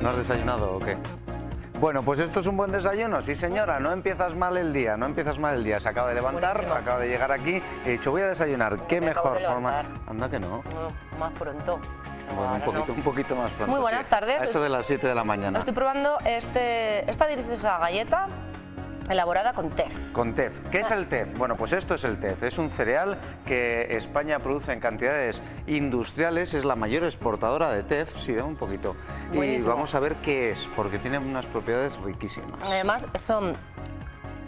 ¿No has desayunado o qué? Bueno, pues esto es un buen desayuno, sí señora, no empiezas mal el día, no empiezas mal el día. Se acaba de levantar, Buenísimo. acaba de llegar aquí y he dicho voy a desayunar. ¿Qué Me acabo mejor de forma? levantar. Anda que no. No, más pronto. No, Bueno, ahora no. un poquito más pronto. Muy buenas sí. tardes. A eso de las 7 de la mañana. Estoy probando esta deliciosa galleta elaborada con tef. Con tef. ¿Qué es el tef? Bueno, pues esto es el tef. Es un cereal que España produce en cantidades industriales. Es la mayor exportadora de tef. Sí, un poquito. Buenísimo. Y vamos a ver qué es, porque tiene unas propiedades riquísimas. Además, son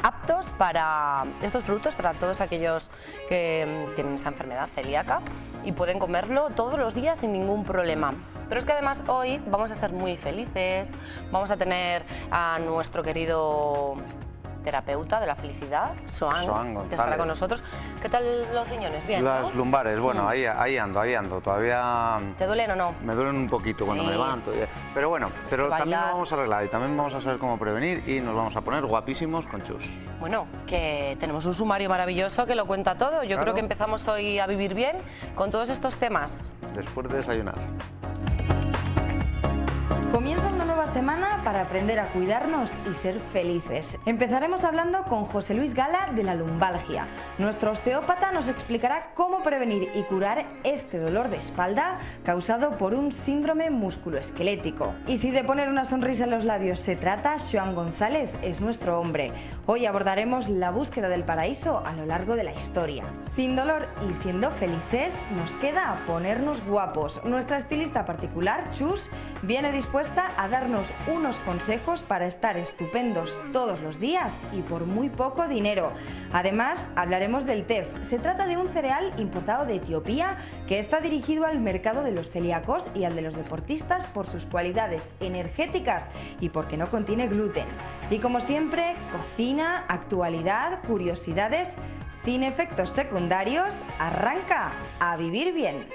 aptos para estos productos para todos aquellos que tienen esa enfermedad celíaca y pueden comerlo todos los días sin ningún problema. Pero es que además hoy vamos a ser muy felices, vamos a tener a nuestro querido terapeuta de la felicidad, Xoán, González. que estará con nosotros. ¿Qué tal los riñones? Bien, ¿no? Las lumbares, bueno, ahí ando. Todavía ¿Te duelen o no? me duelen un poquito cuando me Sí. levanto. Pero bueno, pero que también bailar. lo vamos a arreglar y también vamos a saber cómo prevenir y nos vamos a poner guapísimos con Chus. Bueno, que tenemos un sumario maravilloso que lo cuenta todo. Yo Claro. creo que empezamos hoy a vivir bien con todos estos temas. Después de desayunar. Comienza una nueva semana para aprender a cuidarnos y ser felices. Empezaremos hablando con José Luis Gala de la lumbalgia. Nuestro osteópata nos explicará cómo prevenir y curar este dolor de espalda causado por un síndrome musculoesquelético. Y si de poner una sonrisa en los labios se trata, Xoán González es nuestro hombre. Hoy abordaremos la búsqueda del paraíso a lo largo de la historia. Sin dolor y siendo felices, nos queda ponernos guapos. Nuestra estilista particular, Chus, viene dispuesta a darnos unos consejos para estar estupendos todos los días y por muy poco dinero. Además, hablaremos del tef. Se trata de un cereal importado de Etiopía que está dirigido al mercado de los celíacos y al de los deportistas por sus cualidades energéticas y porque no contiene gluten. Y como siempre, cocina, actualidad, curiosidades, sin efectos secundarios, arranca a vivir bien.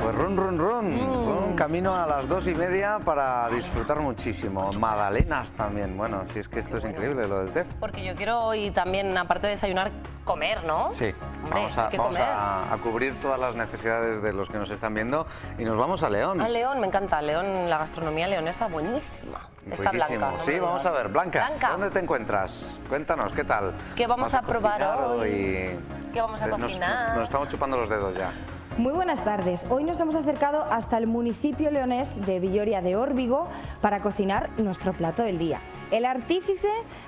Pues run, camino a las 2:30 para disfrutar muchísimo. Magdalenas también, bueno, si es que esto es increíble lo del tef. Porque yo quiero hoy también, aparte de desayunar, comer, ¿no? Sí, Hombre, vamos hay que comer. a cubrir todas las necesidades de los que nos están viendo y nos vamos a León. A León, me encanta. León, la gastronomía leonesa, buenísima. Está Riquísimo. Blanca. no Sí, me vamos digas. a ver, Blanca, Blanca. ¿dónde te encuentras? Cuéntanos, ¿qué tal? ¿Qué vamos a probar cocinado hoy? y- ¿Qué vamos a cocinar? Nos estamos chupando los dedos ya. Muy buenas tardes. Hoy nos hemos acercado hasta el municipio leonés de Villoria de Órbigo para cocinar nuestro plato del día. El artífice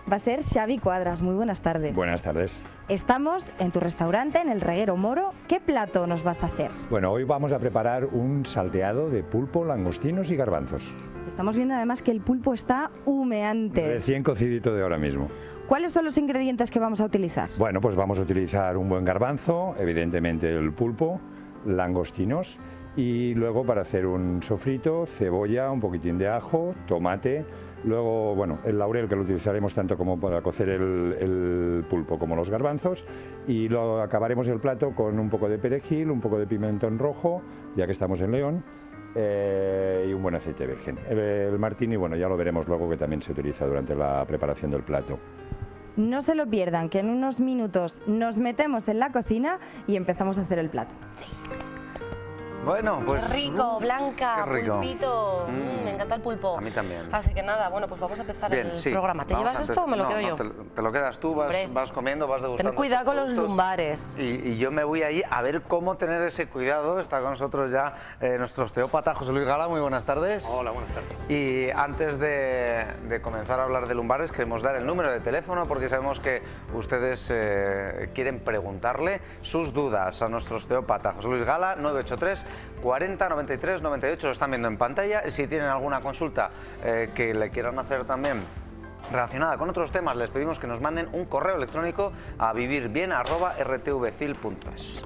va a ser Xavi Cuadras. Muy buenas tardes. Buenas tardes. Estamos en tu restaurante, en el Reguero Moro. ¿Qué plato nos vas a hacer? Bueno, hoy vamos a preparar un salteado de pulpo, langostinos y garbanzos. Estamos viendo además que el pulpo está humeante. Recién cocidito de ahora mismo. ¿Cuáles son los ingredientes que vamos a utilizar? Bueno, pues vamos a utilizar un buen garbanzo, evidentemente el pulpo, langostinos y luego para hacer un sofrito, cebolla, un poquitín de ajo, tomate, luego, bueno, el laurel que lo utilizaremos tanto como para cocer el pulpo como los garbanzos y lo acabaremos el plato con un poco de perejil, un poco de pimentón rojo, ya que estamos en León, y un buen aceite virgen. El martini, bueno, ya lo veremos luego que también se utiliza durante la preparación del plato. No se lo pierdan, que en unos minutos nos metemos en la cocina y empezamos a hacer el plato. Bueno, pues... Qué rico, Blanca, qué rico. pulpito. Me encanta el pulpo. A mí también. Así que nada, bueno, pues vamos a empezar Bien, el sí, programa. ¿Te vamos llevas a esto o me lo no, quedo no, yo? te lo quedas tú, Hombre, vas comiendo, vas degustando. ten cuidado con los productos. lumbares. Y yo me voy ahí a ver cómo tener ese cuidado. Está con nosotros ya nuestro osteópata José Luis Gala. Muy buenas tardes. Hola, buenas tardes. Y antes de comenzar a hablar de lumbares, queremos dar el número de teléfono porque sabemos que ustedes quieren preguntarle sus dudas a nuestro osteópata José Luis Gala, 983 40 93 98, lo están viendo en pantalla. Si tienen alguna consulta que le quieran hacer también relacionada con otros temas, les pedimos que nos manden un correo electrónico a vivirbien@rtvcil.es.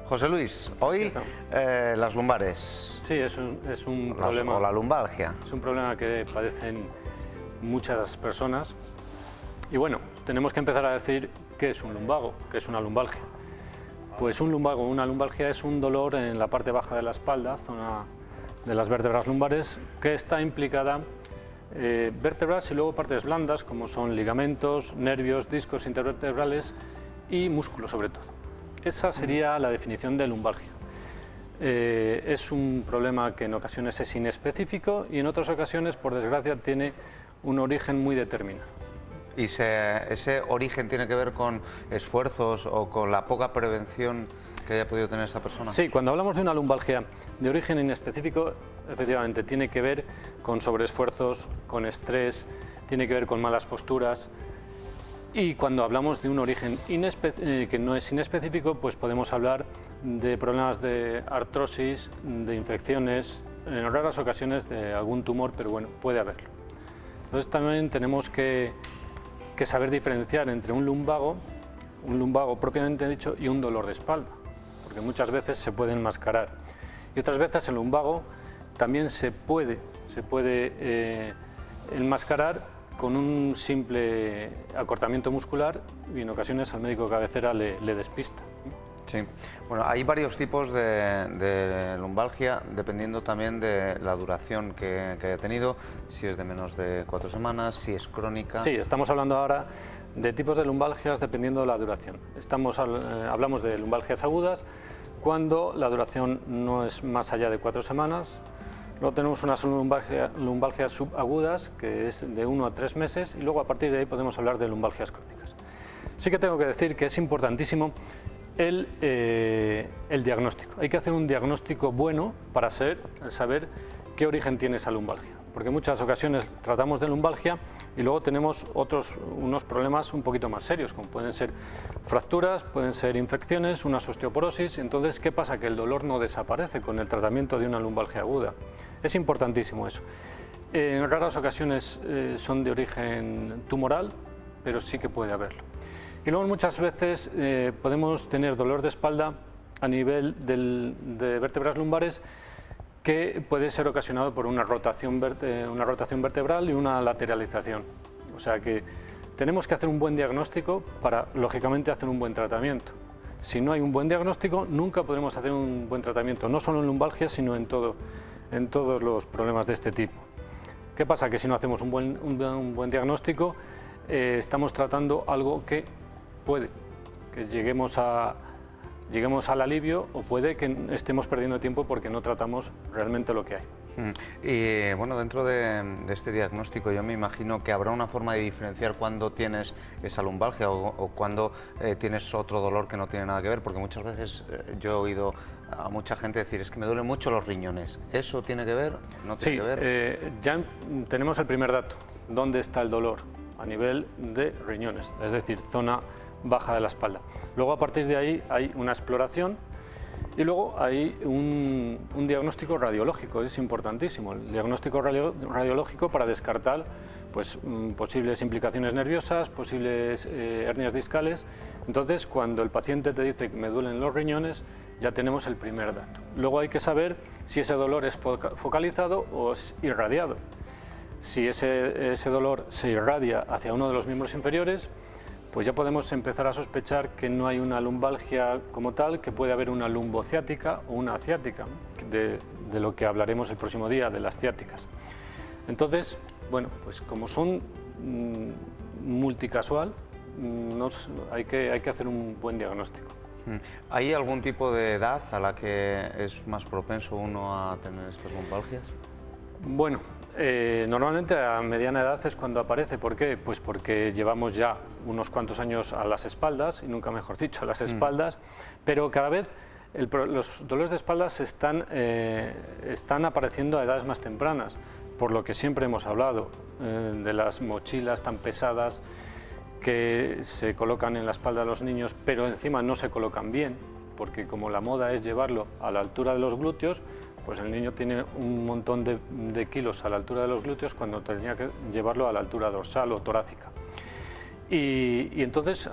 José Luis, hoy las lumbares. Sí, es un problema. O la lumbalgia. Es un problema que padecen muchas personas. Y bueno, tenemos que empezar a decir qué es un lumbago, qué es una lumbalgia. Pues un lumbago, una lumbalgia es un dolor en la parte baja de la espalda, zona de las vértebras lumbares, que está implicada vértebras y luego partes blandas como son ligamentos, nervios, discos intervertebrales y músculos sobre todo. Esa sería la definición de lumbalgia. Es un problema que en ocasiones es inespecífico y en otras ocasiones, por desgracia, tiene un origen muy determinado. ¿Y ese origen tiene que ver con esfuerzos o con la poca prevención que haya podido tener esa persona? Sí, cuando hablamos de una lumbalgia de origen inespecífico, efectivamente tiene que ver con sobreesfuerzos, con estrés, tiene que ver con malas posturas. Y cuando hablamos de un origen que no es inespecífico, pues podemos hablar de problemas de artrosis, de infecciones, en raras ocasiones de algún tumor, pero bueno, puede haberlo. Entonces también tenemos que saber diferenciar entre un lumbago propiamente dicho y un dolor de espalda, porque muchas veces se puede enmascarar. Y otras veces el lumbago también se puede enmascarar con un simple acortamiento muscular y en ocasiones al médico de cabecera le despista. Sí, bueno, hay varios tipos de lumbalgia dependiendo también de la duración que haya tenido, si es de menos de 4 semanas, si es crónica. Sí, estamos hablando ahora de tipos de lumbalgias dependiendo de la duración. Hablamos de lumbalgias agudas cuando la duración no es más allá de 4 semanas. Luego tenemos unas lumbalgias subagudas, que es de 1 a 3 meses, y luego a partir de ahí podemos hablar de lumbalgias crónicas. Sí que tengo que decir que es importantísimo el diagnóstico. Hay que hacer un diagnóstico bueno para saber qué origen tiene esa lumbalgia, porque en muchas ocasiones tratamos de lumbalgia y luego tenemos unos problemas un poquito más serios, como pueden ser fracturas, pueden ser infecciones, unas osteoporosis. Entonces, ¿qué pasa? Que el dolor no desaparece con el tratamiento de una lumbalgia aguda. Es importantísimo eso. En raras ocasiones son de origen tumoral, pero sí que puede haberlo. Y luego muchas veces podemos tener dolor de espalda a nivel de vértebras lumbares que puede ser ocasionado por una rotación vertebral y una lateralización. O sea que tenemos que hacer un buen diagnóstico para, lógicamente, hacer un buen tratamiento. Si no hay un buen diagnóstico, nunca podremos hacer un buen tratamiento, no solo en lumbalgia, sino en todos los problemas de este tipo. ¿Qué pasa? Que si no hacemos un buen diagnóstico, estamos tratando algo que puede que lleguemos al alivio, o puede que estemos perdiendo tiempo porque no tratamos realmente lo que hay. Y bueno, dentro de este diagnóstico yo me imagino que habrá una forma de diferenciar cuando tienes esa lumbalgia o cuando tienes otro dolor que no tiene nada que ver, porque muchas veces yo he oído a mucha gente decir, es que me duelen mucho los riñones. ¿Eso tiene que ver? ¿No tiene que ver? Ya tenemos el primer dato, ¿dónde está el dolor? A nivel de riñones, es decir, zona baja de la espalda. Luego, a partir de ahí hay una exploración y luego hay un diagnóstico radiológico. Es importantísimo el diagnóstico radiológico para descartar pues, posibles implicaciones nerviosas, posibles hernias discales. Entonces, cuando el paciente te dice que me duelen los riñones, ya tenemos el primer dato. Luego hay que saber si ese dolor es focalizado o es irradiado. Si ese dolor se irradia hacia uno de los miembros inferiores, pues ya podemos empezar a sospechar que no hay una lumbalgia como tal, que puede haber una lumbociática o una ciática, de lo que hablaremos el próximo día, de las ciáticas. Entonces, bueno, pues como son multicasual, hay que hacer un buen diagnóstico. ¿Hay algún tipo de edad a la que es más propenso uno a tener estas lumbalgias? Bueno, normalmente a mediana edad es cuando aparece. ¿Por qué? Pues porque llevamos ya unos cuantos años a las espaldas, y nunca mejor dicho, a las espaldas, pero cada vez los dolores de espaldas están apareciendo a edades más tempranas, por lo que siempre hemos hablado de las mochilas tan pesadas que se colocan en la espalda de los niños, pero encima no se colocan bien, porque como la moda es llevarlo a la altura de los glúteos, pues el niño tiene un montón de kilos a la altura de los glúteos cuando tenía que llevarlo a la altura dorsal o torácica. Y entonces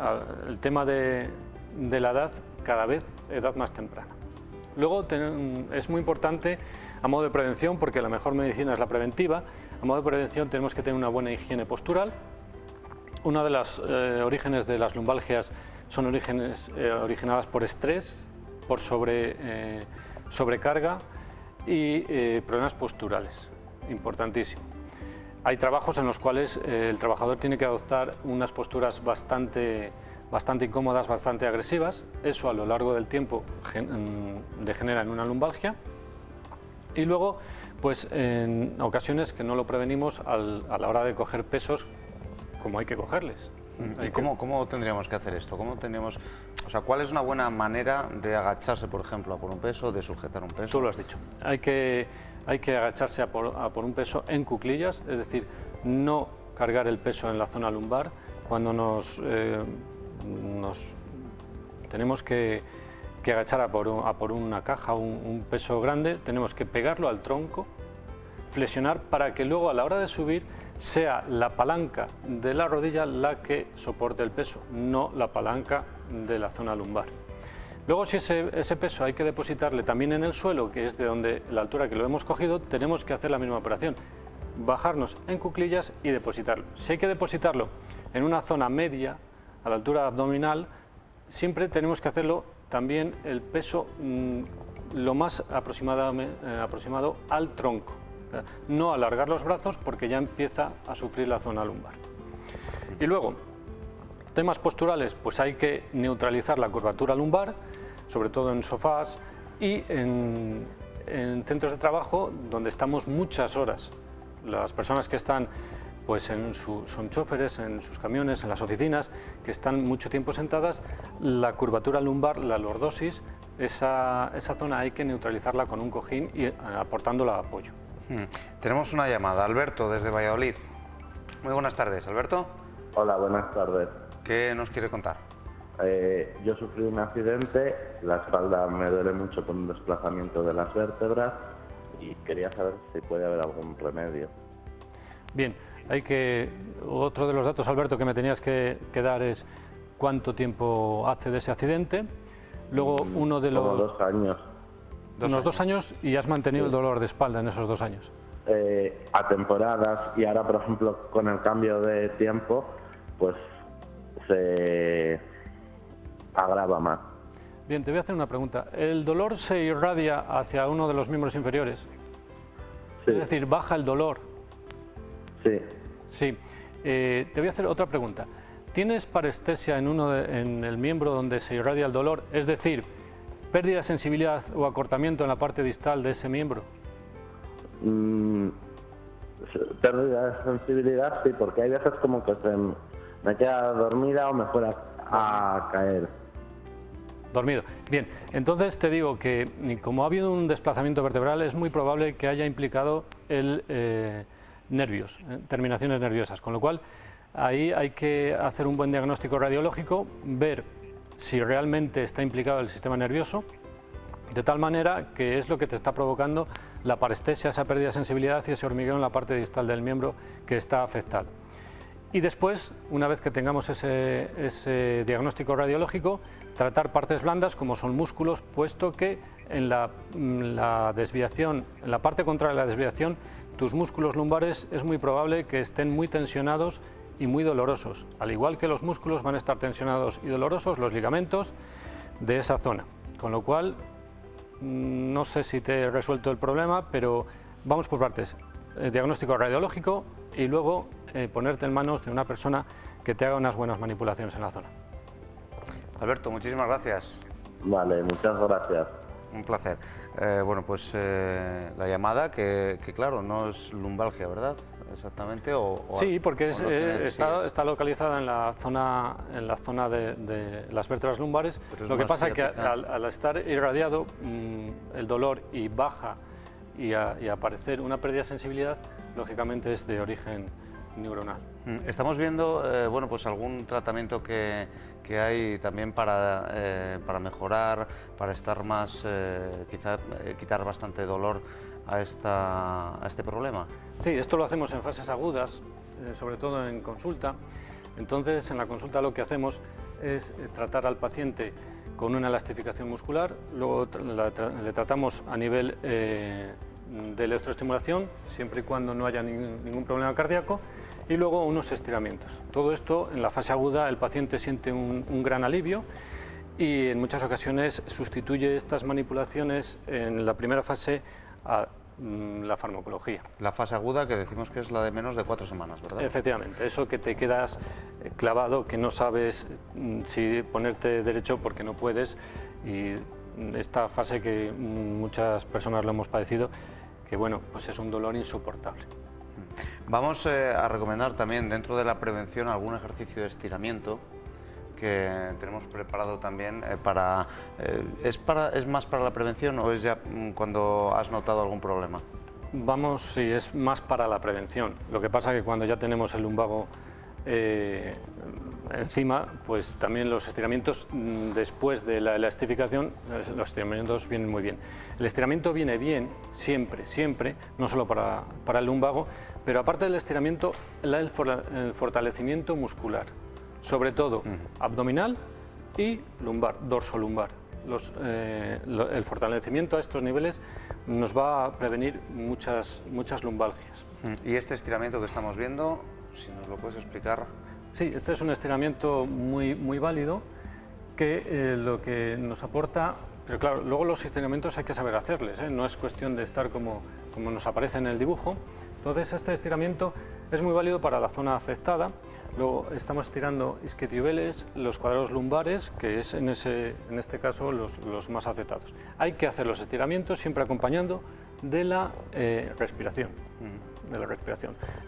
el tema de la edad, cada vez edad más temprana. Luego es muy importante a modo de prevención, porque la mejor medicina es la preventiva. A modo de prevención tenemos que tener una buena higiene postural. Uno de los orígenes de las lumbalgias son originadas por estrés, por sobrecarga y problemas posturales, importantísimo. Hay trabajos en los cuales el trabajador tiene que adoptar unas posturas bastante bastante incómodas, bastante agresivas. Eso a lo largo del tiempo degenera en una lumbalgia. Y luego, pues en ocasiones que no lo prevenimos a la hora de coger pesos como hay que cogerles. ¿Y cómo tendríamos que hacer esto? O sea, ¿cuál es una buena manera de agacharse, por ejemplo, a por un peso, de sujetar un peso? Tú lo has dicho. Hay que agacharse a por un peso en cuclillas, es decir, no cargar el peso en la zona lumbar. Cuando nos tenemos que agachar a por una caja, un peso grande, tenemos que pegarlo al tronco, flexionar para que luego a la hora de subir sea la palanca de la rodilla la que soporte el peso, no la palanca de la zona lumbar. Luego, si ese peso hay que depositarle también en el suelo, que es de donde la altura que lo hemos cogido, tenemos que hacer la misma operación, bajarnos en cuclillas y depositarlo. Si hay que depositarlo en una zona media, a la altura abdominal, siempre tenemos que hacerlo también el peso lo más aproximado al tronco. No alargar los brazos porque ya empieza a sufrir la zona lumbar. Y luego, temas posturales, pues hay que neutralizar la curvatura lumbar, sobre todo en sofás y en centros de trabajo donde estamos muchas horas. Las personas que están pues son choferes en sus camiones, en las oficinas, que están mucho tiempo sentadas, la curvatura lumbar, la lordosis, esa zona hay que neutralizarla con un cojín y aportándola apoyo. Tenemos una llamada, Alberto, desde Valladolid. Muy buenas tardes, Alberto. Hola, buenas tardes. ¿Qué nos quiere contar? Yo sufrí un accidente, la espalda me duele mucho con un desplazamiento de las vértebras y quería saber si puede haber algún remedio. Bien, otro de los datos, Alberto, que me tenías que dar es cuánto tiempo hace de ese accidente. Luego uno de los... Como 2 años. Unos 2 años, y has mantenido el dolor de espalda en esos 2 años. A temporadas, y ahora, por ejemplo, con el cambio de tiempo, pues se agrava más. Bien, te voy a hacer una pregunta. ¿El dolor se irradia hacia uno de los miembros inferiores? Sí. Es decir, ¿baja el dolor? Sí. Sí. Te voy a hacer otra pregunta. ¿Tienes parestesia en el miembro donde se irradia el dolor? Es decir, ¿pérdida de sensibilidad o acortamiento en la parte distal de ese miembro? Pérdida de sensibilidad, sí, porque hay veces como que me queda dormida o me fuera a caer. Dormido. Bien, entonces te digo que como ha habido un desplazamiento vertebral, es muy probable que haya implicado nervios, terminaciones nerviosas, con lo cual ahí hay que hacer un buen diagnóstico radiológico, ver si realmente está implicado el sistema nervioso, de tal manera que es lo que te está provocando la parestesia, esa pérdida de sensibilidad y ese hormigueo en la parte distal del miembro que está afectado. Y después, una vez que tengamos ese diagnóstico radiológico, tratar partes blandas como son músculos, puesto que en la desviación, en la parte contraria de la desviación, tus músculos lumbares es muy probable que estén muy tensionados y muy dolorosos. Al igual que los músculos van a estar tensionados y dolorosos, los ligamentos de esa zona. Con lo cual, no sé si te he resuelto el problema, pero vamos por partes. Diagnóstico radiológico y luego ponerte en manos de una persona que te haga unas buenas manipulaciones en la zona. Alberto, muchísimas gracias. Vale, muchas gracias. Un placer. Bueno, pues la llamada, que claro, no es lumbalgia, ¿verdad? Exactamente. Sí, porque está localizada en la zona de las vértebras lumbares. Lo que pasa es que al estar irradiado el dolor y baja y aparecer una pérdida de sensibilidad, lógicamente es de origen neuronal. Estamos viendo bueno, pues algún tratamiento que hay también para mejorar, para estar más, quizá quitar bastante dolor a este problema. Sí, esto lo hacemos en fases agudas, sobre todo en consulta. Entonces, en la consulta lo que hacemos es tratar al paciente con una elastificación muscular, luego le tratamos a nivel de electroestimulación, siempre y cuando no haya ningún problema cardíaco, y luego unos estiramientos. Todo esto, en la fase aguda, el paciente siente un gran alivio y en muchas ocasiones sustituye estas manipulaciones en la primera fase la farmacología. La fase aguda, que decimos que es la de menos de 4 semanas, ¿verdad? Efectivamente, eso que te quedas clavado, que no sabes si ponerte derecho porque no puedes, y esta fase que muchas personas lo hemos padecido, que bueno, pues es un dolor insoportable. Vamos a recomendar también dentro de la prevención algún ejercicio de estiramiento que tenemos preparado también ¿es más para la prevención o es ya cuando has notado algún problema? Vamos, sí, es más para la prevención. Lo que pasa es que cuando ya tenemos el lumbago encima, pues también los estiramientos después de la elastificación, los estiramientos vienen muy bien. El estiramiento viene bien siempre, siempre, no solo para el lumbago, pero aparte del estiramiento, el fortalecimiento muscular, sobre todo abdominal y lumbar, dorsolumbar. El fortalecimiento a estos niveles nos va a prevenir muchas lumbalgias. ¿Y este estiramiento que estamos viendo, si nos lo puedes explicar? Sí, este es un estiramiento muy válido que lo que nos aporta, pero claro, luego los estiramientos hay que saber hacerles, no es cuestión de estar como nos aparece en el dibujo. Entonces este estiramiento es muy válido para la zona afectada. Luego estamos estirando isquiotibiales, los cuadrados lumbares, que es en este caso los más afectados. Hay que hacer los estiramientos siempre acompañando de la respiración.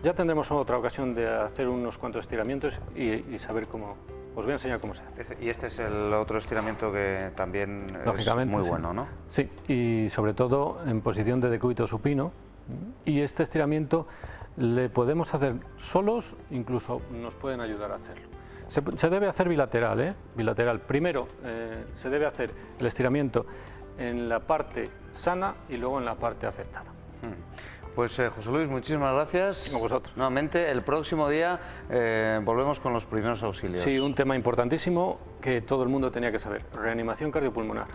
Ya tendremos otra ocasión de hacer unos cuantos estiramientos y saber cómo. Os voy a enseñar cómo se hace. Y este es el otro estiramiento que también lógicamente, es muy bueno, ¿no? Sí, y sobre todo en posición de decúbito supino. Y este estiramiento le podemos hacer solos, incluso nos pueden ayudar a hacerlo. Se debe hacer bilateral, bilateral. Primero se debe hacer el estiramiento en la parte sana y luego en la parte afectada. Pues José Luis, muchísimas gracias. A vosotros. Nuevamente, el próximo día volvemos con los primeros auxilios. Sí, un tema importantísimo que todo el mundo tenía que saber, reanimación cardiopulmonar.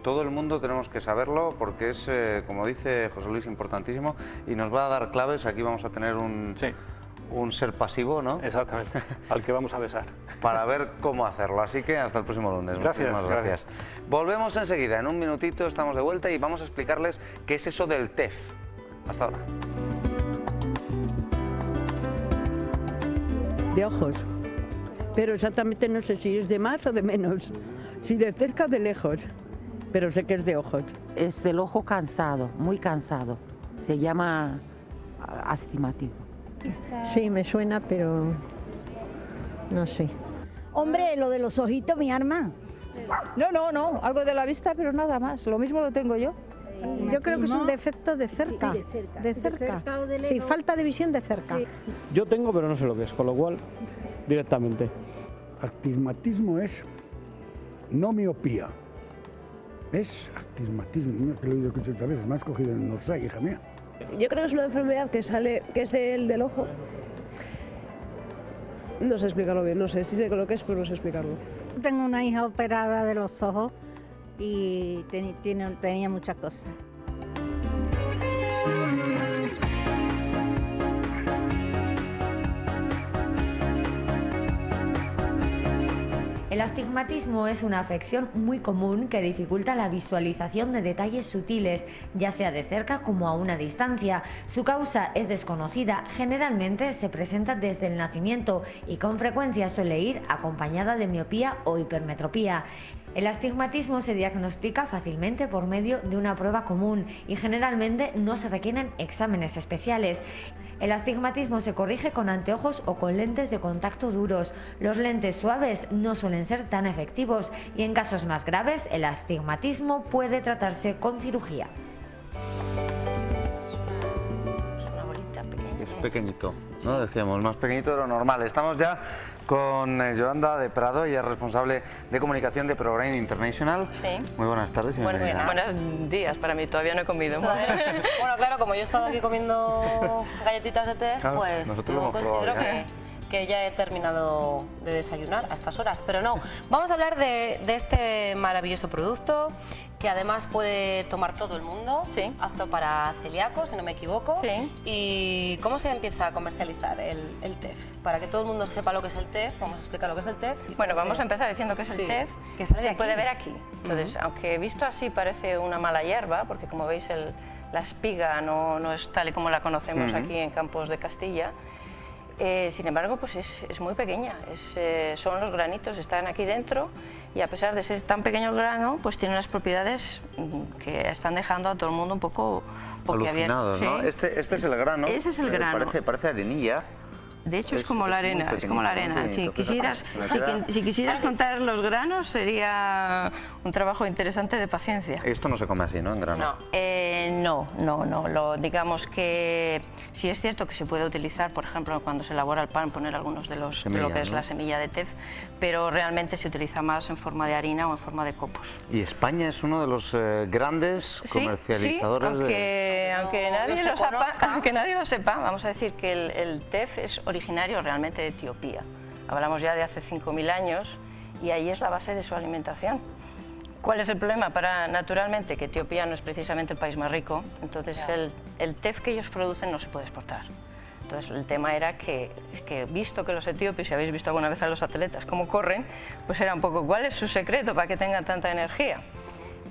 Todo el mundo tenemos que saberlo porque es, como dice José Luis, importantísimo y nos va a dar claves. Aquí vamos a tener un ser pasivo, ¿no? Exactamente, al que vamos a besar. Para ver cómo hacerlo. Así que hasta el próximo lunes. Gracias. Gracias. Volvemos enseguida. En un minutito estamos de vuelta y vamos a explicarles qué es eso del TEF. Hasta ahora. De ojos, pero exactamente no sé si es de más o de menos, si de cerca o de lejos, pero sé que es de ojos. Es el ojo cansado, muy cansado. Se llama astigmatismo. Sí, me suena, pero no sé. Hombre, lo de los ojitos, mi arma. No, algo de la vista, pero nada más. Lo mismo lo tengo yo. Yo creo que es un defecto de cerca. De cerca. Sí, falta de visión de cerca. Yo tengo, pero no sé lo que es, con lo cual, directamente. Astigmatismo es no miopía. Es astigmatismo. Mira que lo he oído que otra vez, me has cogido en Orsay, hija mía. Yo creo que es una enfermedad que es del ojo. No sé explicarlo bien, no sé, sí sé lo que es, pero no sé explicarlo. Tengo una hija operada de los ojos y tenía muchas cosas. El astigmatismo es una afección muy común que dificulta la visualización de detalles sutiles, ya sea de cerca como a una distancia. Su causa es desconocida, generalmente se presenta desde el nacimiento y con frecuencia suele ir acompañada de miopía o hipermetropía. El astigmatismo se diagnostica fácilmente por medio de una prueba común y generalmente no se requieren exámenes especiales. El astigmatismo se corrige con anteojos o con lentes de contacto duros. Los lentes suaves no suelen ser tan efectivos y en casos más graves el astigmatismo puede tratarse con cirugía. Es pequeñito, ¿no? Decíamos, más pequeñito de lo normal. Estamos ya con Yolanda de Prado, ella es responsable de comunicación de ProBrain International. Sí. Muy buenas tardes. Buenos días para mí, todavía no he comido. Bueno, claro, como yo he estado aquí comiendo galletitas de té, claro, pues no considero que ya he terminado de desayunar a estas horas. Pero no, vamos a hablar de este maravilloso producto que además puede tomar todo el mundo, apto para celíacos, si no me equivoco. ¿Y cómo se empieza a comercializar el TEF? Para que todo el mundo sepa lo que es el TEF, vamos a explicar lo que es el TEF. Bueno, vamos a empezar diciendo que es el TEF, que sale de se aquí. puede ver aquí. Entonces, aunque visto así parece una mala hierba, porque como veis la espiga no es tal y como la conocemos aquí en Campos de Castilla. Sin embargo, pues es muy pequeña, son los granitos, están aquí dentro y a pesar de ser tan pequeño el grano, pues tiene unas propiedades que están dejando a todo el mundo un poco alucinados, ¿no? Sí. Este es el grano. Ese es el grano. Parece arenilla. De hecho es como la arena, es como la arena. Si quisieras contar los granos sería un trabajo interesante de paciencia. Esto no se come así, ¿no? En grano. No. Digamos que sí es cierto que se puede utilizar, por ejemplo, cuando se elabora el pan, poner algunos de lo que es la semilla de tef, pero realmente se utiliza más en forma de harina o en forma de copos. Y España es uno de los grandes comercializadores aunque nadie lo sepa, vamos a decir que el tef es originario realmente de Etiopía. Hablamos ya de hace 5.000 años y ahí es la base de su alimentación. ¿Cuál es el problema? Naturalmente, que Etiopía no es precisamente el país más rico, entonces el tef que ellos producen no se puede exportar. Entonces el tema era que visto que los etíopes, si habéis visto alguna vez a los atletas cómo corren, pues era un poco ¿cuál es su secreto para que tengan tanta energía?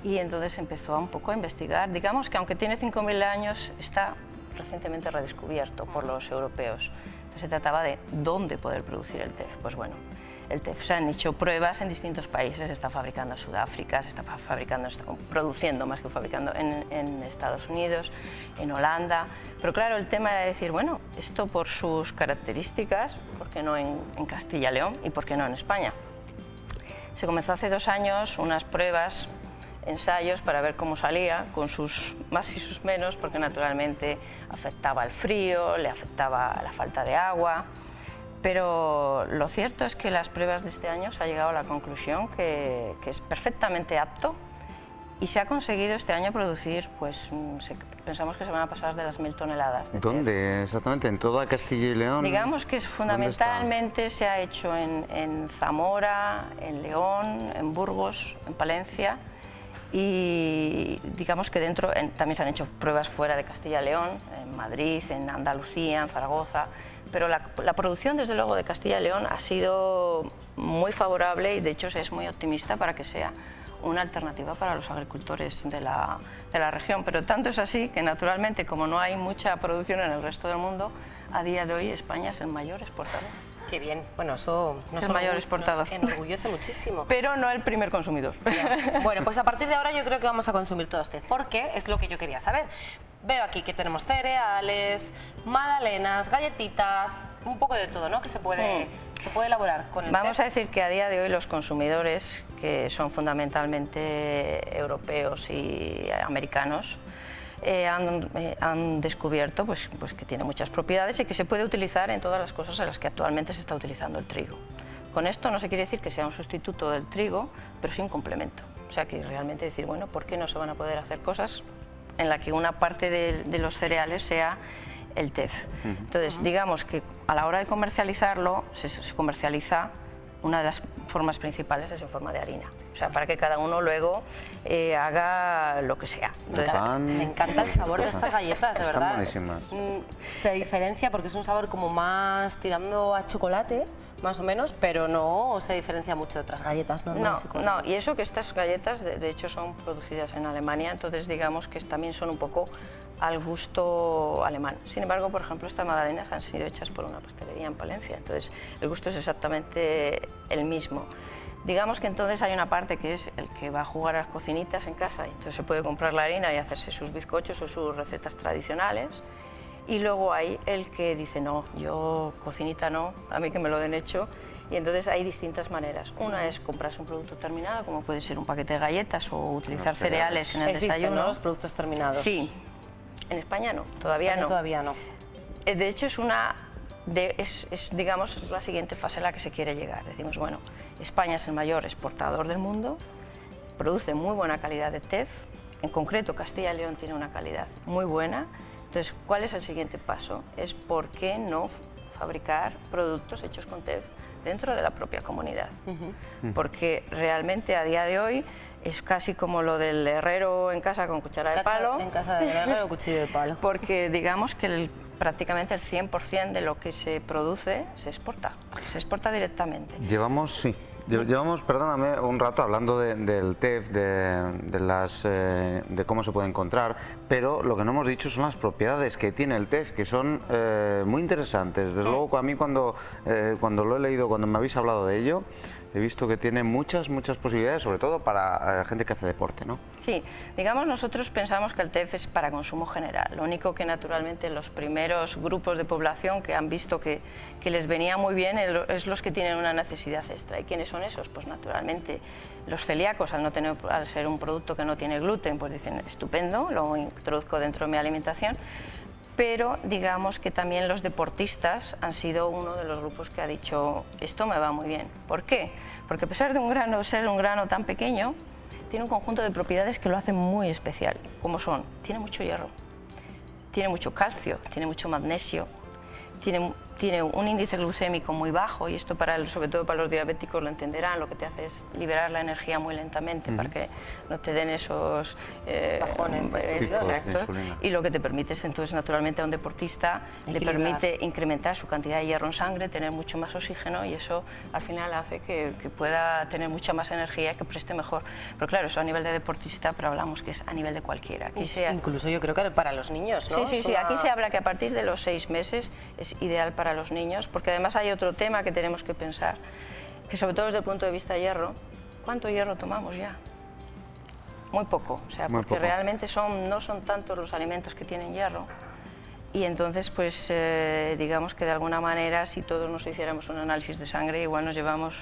Y entonces empezó un poco a investigar. Digamos que aunque tiene 5.000 años, está recientemente redescubierto por los europeos. Entonces se trataba de dónde poder producir el tef. Pues bueno, el tef se han hecho pruebas en distintos países, se está fabricando en Sudáfrica, se está produciendo más que fabricando en Estados Unidos, en Holanda. Pero claro, el tema era decir, bueno, esto por sus características, ¿por qué no en Castilla y León y por qué no en España? Se comenzó hace 2 años unas pruebas, ensayos para ver cómo salía, con sus más y sus menos, porque naturalmente afectaba el frío, le afectaba la falta de agua, pero lo cierto es que las pruebas de este año se ha llegado a la conclusión que es perfectamente apto y se ha conseguido este año producir, pues pensamos que se van a pasar de las 1.000 toneladas. ¿Dónde exactamente? ¿En toda Castilla y León? Digamos que fundamentalmente se ha hecho en Zamora, en León, en Burgos, en Palencia. Y digamos que dentro también se han hecho pruebas fuera de Castilla y León, en Madrid, en Andalucía, en Zaragoza, pero la producción desde luego de Castilla y León ha sido muy favorable y de hecho es muy optimista para que sea una alternativa para los agricultores de la región, pero tanto es así que naturalmente como no hay mucha producción en el resto del mundo, a día de hoy España es el mayor exportador. Qué bien, bueno, eso nos enorgullece muchísimo. Pero no el primer consumidor. Bien. Bueno, pues a partir de ahora yo creo que vamos a consumir todo este, porque es lo que yo quería saber. Veo aquí que tenemos cereales, magdalenas, galletitas, un poco de todo, ¿no? Que se puede elaborar con el Vamos a decir que a día de hoy los consumidores, que son fundamentalmente europeos y americanos, han descubierto pues que tiene muchas propiedades y que se puede utilizar en todas las cosas en las que actualmente se está utilizando el trigo. Con esto no se quiere decir que sea un sustituto del trigo, pero sí un complemento. O sea, que realmente decir, bueno, ¿por qué no se van a poder hacer cosas en la que una parte de los cereales sea el tef? Entonces, digamos que a la hora de comercializarlo, se comercializa, una de las formas principales es en forma de harina. O sea, para que cada uno luego haga lo que sea. Entonces, me encanta el sabor de estas galletas, de verdad. Están buenísimas. Se diferencia porque es un sabor como más tirando a chocolate, más o menos, pero no se diferencia mucho de otras galletas normales. No, y eso que estas galletas de hecho son producidas en Alemania, entonces digamos que también son un poco al gusto alemán. Sin embargo, por ejemplo, estas magdalenas han sido hechas por una pastelería en Palencia, entonces el gusto es exactamente el mismo. Digamos que entonces hay una parte que es el que va a jugar a las cocinitas en casa, entonces se puede comprar la harina y hacerse sus bizcochos o sus recetas tradicionales, y luego hay el que dice, no, yo cocinita no, a mí que me lo den hecho. Y entonces hay distintas maneras. Una es comprarse un producto terminado, como puede ser un paquete de galletas o utilizar cereales en el desayuno. ¿No? Los productos terminados. Sí. En España no, todavía no. Todavía no. De hecho digamos, la siguiente fase a la que se quiere llegar. Decimos, bueno, España es el mayor exportador del mundo, produce muy buena calidad de tef, en concreto Castilla y León tiene una calidad muy buena. Entonces, ¿cuál es el siguiente paso? Es por qué no fabricar productos hechos con tef dentro de la propia comunidad. Porque realmente a día de hoy es casi como lo del herrero en casa con cuchara de palo. En casa del herrero, cuchillo de palo. Porque digamos que prácticamente el 100% de lo que se produce se exporta directamente. Llevamos Llevamos, perdóname, un rato hablando del TEF, de cómo se puede encontrar, pero lo que no hemos dicho son las propiedades que tiene el TEF, que son muy interesantes. Desde luego, a mí cuando lo he leído, cuando me habéis hablado de ello, he visto que tiene muchas posibilidades, sobre todo para gente que hace deporte, ¿no? Sí, digamos, nosotros pensamos que el TEF es para consumo general. Lo único que naturalmente los primeros grupos de población que han visto que les venía muy bien es los que tienen una necesidad extra. ¿Y quiénes son esos? Pues naturalmente los celíacos, al ser un producto que no tiene gluten, pues dicen, estupendo, lo introduzco dentro de mi alimentación. Pero digamos que también los deportistas han sido uno de los grupos que ha dicho, esto me va muy bien. ¿Por qué? Porque a pesar de ser un grano tan pequeño, tiene un conjunto de propiedades que lo hacen muy especial, como son, tiene mucho hierro, tiene mucho calcio, tiene mucho magnesio, tiene un índice glucémico muy bajo, y esto sobre todo para los diabéticos lo entenderán, lo que te hace es liberar la energía muy lentamente para que no te den esos bajones, y lo que te permite es entonces naturalmente a un deportista le permite incrementar su cantidad de hierro en sangre, tener mucho más oxígeno, y eso al final hace que pueda tener mucha más energía, que preste mejor. Pero claro, eso a nivel de deportista, pero hablamos que es a nivel de cualquiera. Aquí incluso yo creo que para los niños, ¿no? Sí, aquí se habla que a partir de los 6 meses es ideal para los niños, porque además hay otro tema que tenemos que pensar, que sobre todo desde el punto de vista hierro, ¿cuánto hierro tomamos ya? Muy poco, o sea, porque realmente no son tantos los alimentos que tienen hierro, y entonces pues digamos que de alguna manera si todos nos hiciéramos un análisis de sangre igual nos llevamos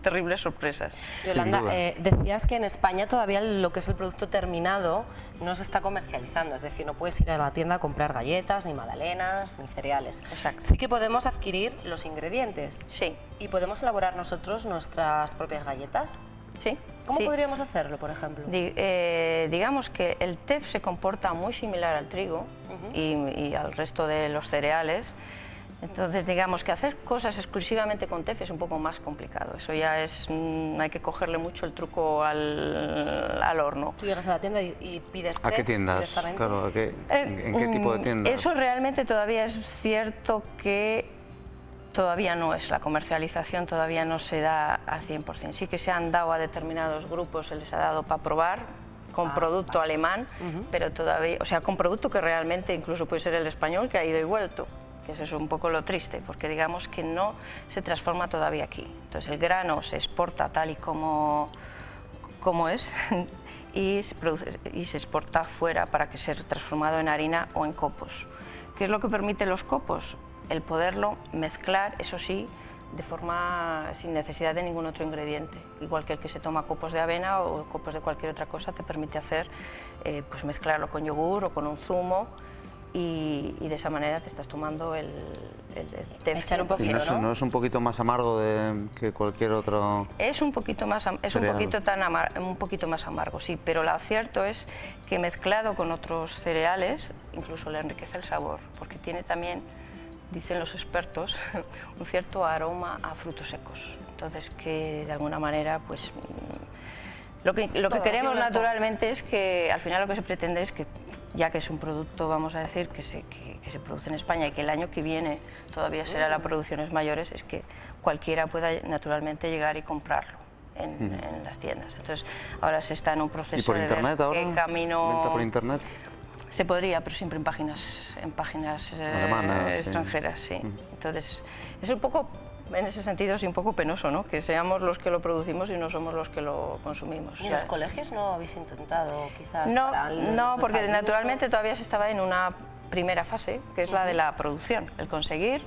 terribles sorpresas. Yolanda, decías que en España todavía lo que es el producto terminado no se está comercializando, es decir, no puedes ir a la tienda a comprar galletas, ni magdalenas, ni cereales. Exacto. Sí que podemos adquirir los ingredientes. Sí. ¿Y podemos elaborar nosotros nuestras propias galletas? Sí. ¿Cómo podríamos hacerlo, por ejemplo? Digamos que el TEF se comporta muy similar al trigo y al resto de los cereales. Entonces, digamos que hacer cosas exclusivamente con TEF es un poco más complicado. Eso ya es, hay que cogerle mucho el truco al horno. Tú llegas a la tienda y pides TEF. ¿A qué tiendas? Claro, ¿en qué tipo de tiendas? Eso realmente todavía es cierto que todavía no es, la comercialización todavía no se da al 100%. Sí que se han dado a determinados grupos, se les ha dado para probar con producto alemán, pero todavía, o sea, con producto que realmente incluso puede ser el español, que ha ido y vuelto, que eso es un poco lo triste, porque digamos que no se transforma todavía aquí. Entonces el grano se exporta tal y como es y se exporta fuera para que sea transformado en harina o en copos. ¿Qué es lo que permite los copos? El poderlo mezclar, eso sí, de forma sin necesidad de ningún otro ingrediente. Igual que el que se toma copos de avena o copos de cualquier otra cosa, te permite hacer, pues mezclarlo con yogur o con un zumo, y de esa manera te estás tomando el té. Echar un poquito, ¿no? ¿No es un poquito más amargo que cualquier otro? Es un poquito más, un poquito más amargo, sí, pero lo cierto es que mezclado con otros cereales incluso le enriquece el sabor, porque tiene también, dicen los expertos, un cierto aroma a frutos secos. Entonces, que de alguna manera, pues lo que queremos naturalmente es que al final lo que se pretende es que, ya que es un producto, vamos a decir, que se produce en España y que el año que viene todavía será las producciones mayores, es que cualquiera pueda naturalmente llegar y comprarlo en las tiendas. Entonces, ahora se está en un proceso. ¿Y por internet ahora? ¿Qué camino? ¿Venta por internet? Se podría, pero siempre en páginas alemanas, extranjeras, sí. Entonces, es un poco, en ese sentido, sí, un poco penoso, ¿no? Que seamos los que lo producimos y no somos los que lo consumimos. ¿Y en los colegios no habéis intentado, quizás? No, porque naturalmente todavía se estaba en una primera fase, que es la de la producción, el conseguir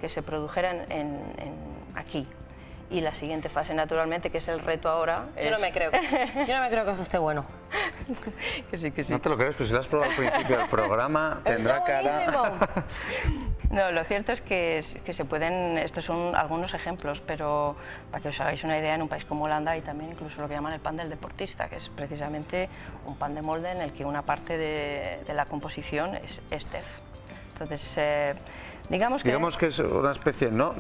que se produjeran aquí. Y la siguiente fase, naturalmente, que es el reto ahora. Yo no me creo que eso esté bueno. Que sí, que sí. No te lo crees, pero si lo has probado al principio del programa, tendrá cara. No, lo cierto es que se pueden, estos son algunos ejemplos, pero para que os hagáis una idea, en un país como Holanda hay también incluso lo que llaman el pan del deportista, que es precisamente un pan de molde en el que una parte de la composición es TEF. Entonces, digamos que es una especie, no,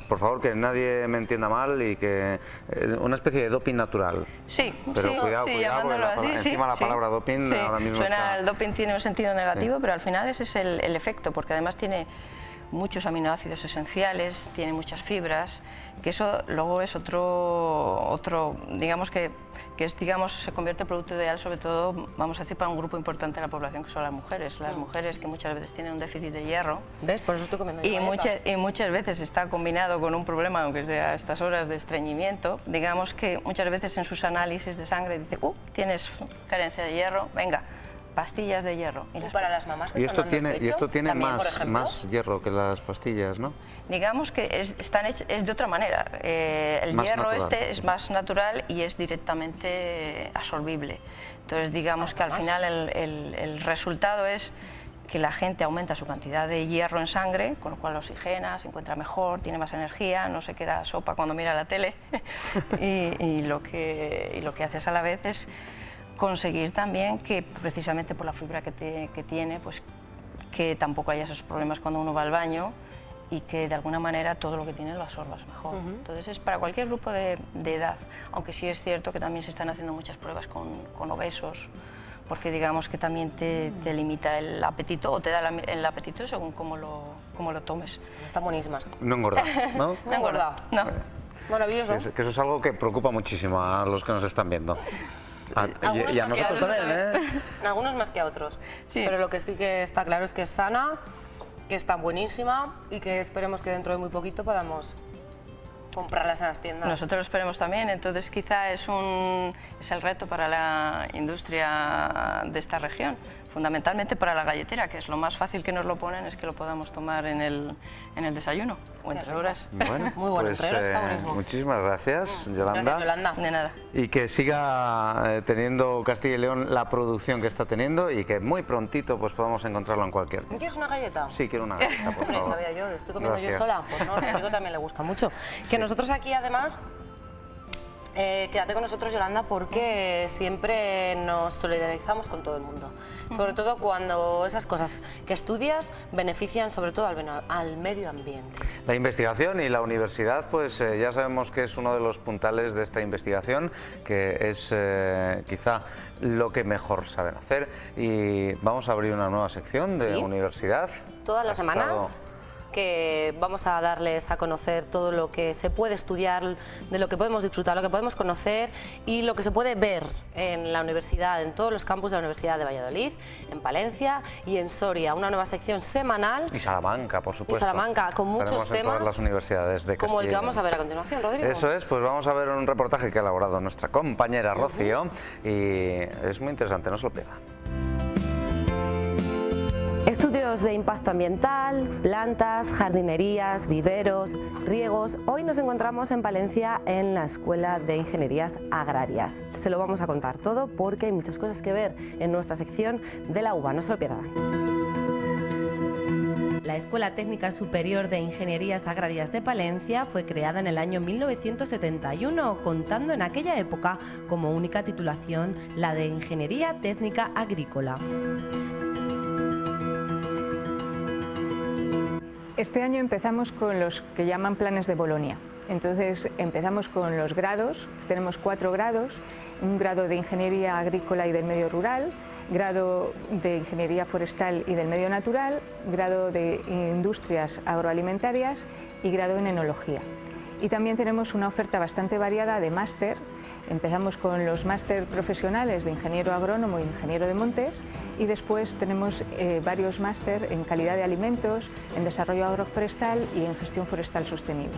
por favor, que nadie me entienda mal, y que una especie de doping natural. Sí, pero sí, cuidado, llamándolo así, encima la palabra doping ahora mismo suena, está. El doping tiene un sentido negativo, pero al final ese es el efecto, porque además tiene muchos aminoácidos esenciales, tiene muchas fibras, que eso luego es otro digamos que se convierte en producto ideal, sobre todo, vamos a decir, para un grupo importante de la población, que son las mujeres. Las mujeres que muchas veces tienen un déficit de hierro. ¿Ves? Por eso estoy comiendo y muchas veces está combinado con un problema, aunque sea a estas horas, de estreñimiento. Digamos que muchas veces en sus análisis de sangre dice, tienes carencia de hierro, venga, pastillas de hierro. Y para las mamás que y esto están dando el pecho, y esto tiene también, más hierro que las pastillas, ¿no? Digamos que es de otra manera. El Más hierro natural. es más natural y es directamente absorbible. Entonces digamos que al final el resultado es que la gente aumenta su cantidad de hierro en sangre, con lo cual lo oxigena, se encuentra mejor, tiene más energía, no se queda sopa cuando mira la tele y lo que haces a la vez es conseguir también que precisamente por la fibra que tiene, pues que tampoco haya esos problemas cuando uno va al baño y que de alguna manera todo lo que tiene lo absorbas mejor. Entonces es para cualquier grupo de edad, aunque sí es cierto que también se están haciendo muchas pruebas con obesos, porque digamos que también te limita el apetito o te da el apetito según cómo lo tomes. Están buenísimas. No engorda, ¿no? No engorda, no. Maravilloso. Que eso es algo que preocupa muchísimo a los que nos están viendo. Y a nosotros también, ¿eh? Algunos más que a otros. Sí. Pero lo que sí que está claro es que es sana, que está buenísima y que esperemos que dentro de muy poquito podamos comprarlas en las tiendas. Nosotros lo esperemos también, entonces quizá es el reto para la industria de esta región, fundamentalmente para la galletera, que es lo más fácil que nos lo ponen, es que lo podamos tomar en el desayuno o entre horas. Bueno, muy bueno, pues, entre horas está buenísimo. Muchísimas gracias, Yolanda. Gracias, Yolanda. De nada. Y que siga teniendo Castilla y León la producción que está teniendo y que muy prontito pues podamos encontrarlo en cualquier tienda. ¿Quieres una galleta? Sí, quiero una galleta, por favor. Sabía yo, estoy comiendo Gracias. yo sola. Pues no, a mi amigo también le gusta mucho. Que nosotros aquí además, quédate con nosotros, Yolanda, porque siempre nos solidarizamos con todo el mundo. Sobre todo cuando esas cosas que estudias benefician sobre todo al medio ambiente. La investigación y la universidad, pues ya sabemos que es uno de los puntales de esta investigación, que es quizá lo que mejor saben hacer. Y vamos a abrir una nueva sección de universidad. Todas las semanas que vamos a darles a conocer todo lo que se puede estudiar, de lo que podemos disfrutar, lo que podemos conocer y lo que se puede ver en la universidad, en todos los campus de la Universidad de Valladolid, en Palencia y en Soria. Una nueva sección semanal. Y Salamanca, por supuesto. Y Salamanca, con muchos Estaremos en todas las universidades de como el que Castilla y vamos a ver a continuación, Rodrigo. Eso es, pues vamos a ver un reportaje que ha elaborado nuestra compañera Rocío y es muy interesante, no se lo pierda. Estudios de impacto ambiental, plantas, jardinerías, viveros, riegos. Hoy nos encontramos en Palencia en la Escuela de Ingenierías Agrarias. Se lo vamos a contar todo porque hay muchas cosas que ver en nuestra sección de la UBA, no se lo pierdan. La Escuela Técnica Superior de Ingenierías Agrarias de Palencia fue creada en el año 1971, contando en aquella época como única titulación la de Ingeniería Técnica Agrícola. Este año empezamos con los que llaman planes de Bolonia. Entonces empezamos con los grados, tenemos 4 grados, un grado de Ingeniería Agrícola y del Medio Rural, grado de Ingeniería Forestal y del Medio Natural, grado de Industrias Agroalimentarias y grado en Enología. Y también tenemos una oferta bastante variada de máster. Empezamos con los máster profesionales de Ingeniero Agrónomo y Ingeniero de Montes y después tenemos varios máster en calidad de alimentos, en desarrollo agroforestal y en gestión forestal sostenible.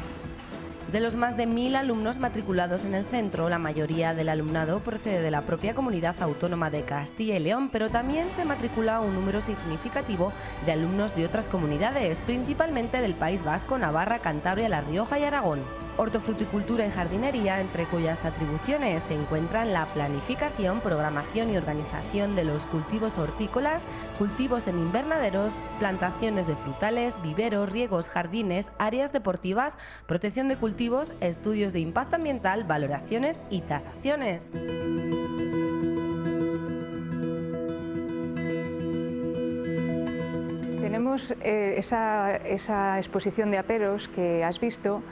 De los más de 1000 alumnos matriculados en el centro, la mayoría del alumnado procede de la propia comunidad autónoma de Castilla y León, pero también se matricula un número significativo de alumnos de otras comunidades, principalmente del País Vasco, Navarra, Cantabria, La Rioja y Aragón. Hortofruticultura y jardinería, entre cuyas atribuciones se encuentran la planificación, programación y organización de los cultivos hortícolas, cultivos en invernaderos, plantaciones de frutales, viveros, riegos, jardines, áreas deportivas, protección de cultivos, estudios de impacto ambiental, valoraciones y tasaciones. Tenemos esa exposición de aperos que has visto.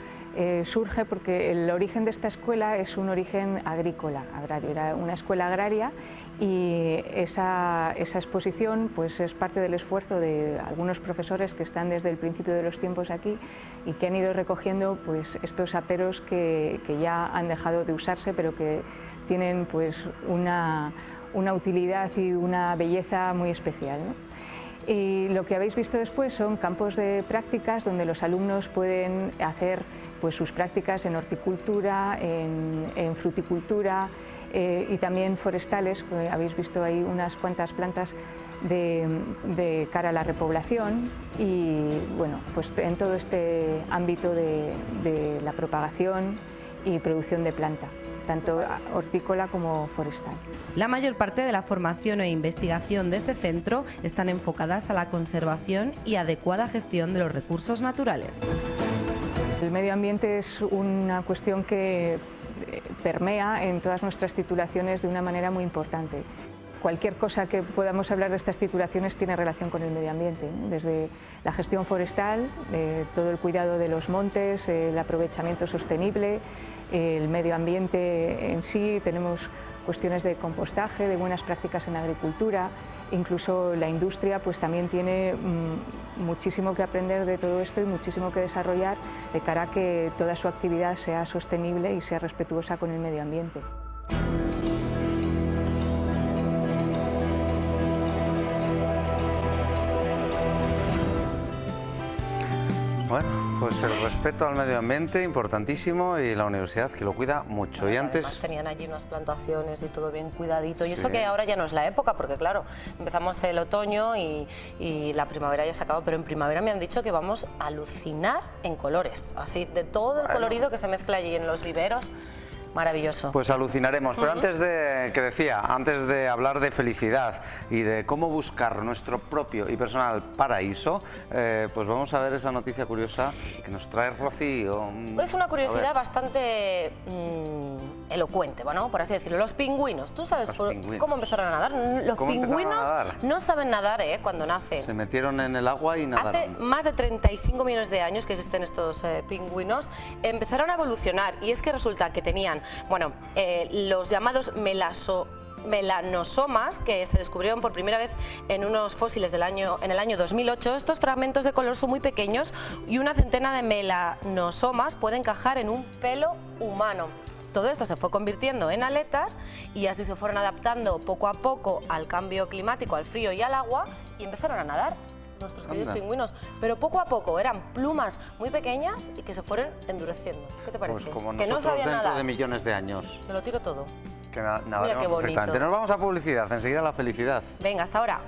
Surge porque el origen de esta escuela es un origen agrícola, agrario. Era una escuela agraria y esa exposición pues es parte del esfuerzo de algunos profesores que están desde el principio de los tiempos aquí y que han ido recogiendo pues estos aperos que ya han dejado de usarse, pero que tienen pues una utilidad y una belleza muy especial, ¿no? Y lo que habéis visto después son campos de prácticas donde los alumnos pueden hacer pues sus prácticas en horticultura, en fruticultura y también forestales. Habéis visto ahí unas cuantas plantas de cara a la repoblación y bueno, pues en todo este ámbito de la propagación y producción de planta, tanto hortícola como forestal. La mayor parte de la formación e investigación de este centro están enfocadas a la conservación y adecuada gestión de los recursos naturales. El medio ambiente es una cuestión que permea en todas nuestras titulaciones de una manera muy importante. Cualquier cosa que podamos hablar de estas titulaciones tiene relación con el medio ambiente, ¿no? Desde la gestión forestal, todo el cuidado de los montes, el aprovechamiento sostenible, el medio ambiente en sí, tenemos cuestiones de compostaje, de buenas prácticas en agricultura, incluso la industria pues también tiene muchísimo que aprender de todo esto y muchísimo que desarrollar de cara a que toda su actividad sea sostenible y sea respetuosa con el medio ambiente. Bueno, pues el respeto al medio ambiente, importantísimo, y la universidad que lo cuida mucho. Y antes además tenían allí unas plantaciones y todo bien cuidadito, y eso que ahora ya no es la época, porque claro, empezamos el otoño y la primavera ya se acabó, pero en primavera me han dicho que vamos a alucinar en colores, así, de todo el colorido que se mezcla allí en los viveros. Maravilloso. Pues alucinaremos, pero antes de hablar de felicidad y de cómo buscar nuestro propio y personal paraíso, pues vamos a ver esa noticia curiosa que nos trae Rocío. Es una curiosidad bastante elocuente, bueno, por así decirlo. Los pingüinos, ¿tú sabes cómo empezaron a nadar? Los pingüinos no saben nadar cuando nacen. Se metieron en el agua y nadaron. Hace más de 35 millones de años que existen estos pingüinos, empezaron a evolucionar, y es que resulta que tenían, bueno, los llamados melanosomas, que se descubrieron por primera vez en unos fósiles en el año 2008. Estos fragmentos de color son muy pequeños y una centena de melanosomas puede encajar en un pelo humano. Todo esto se fue convirtiendo en aletas y así se fueron adaptando poco a poco al cambio climático, al frío y al agua, y empezaron a nadar nuestros queridos pingüinos, pero poco a poco eran plumas muy pequeñas y que se fueron endureciendo. ¿Qué te parece? Pues como que nosotros no sabían dentro nadar. De millones de años. Te lo tiro todo. Que nadaremos perfectamente. Nos vamos a publicidad, enseguida la felicidad. Venga, hasta ahora.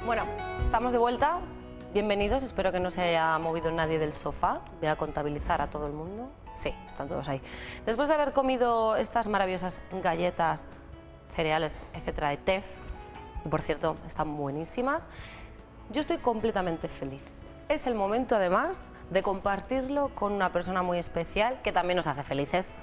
Bueno, estamos de vuelta. Bienvenidos, espero que no se haya movido nadie del sofá. Voy a contabilizar a todo el mundo. Sí, están todos ahí. Después de haber comido estas maravillosas galletas, cereales, etcétera, de TEF, y por cierto, están buenísimas, yo estoy completamente feliz. Es el momento, además, de compartirlo con una persona muy especial que también nos hace felices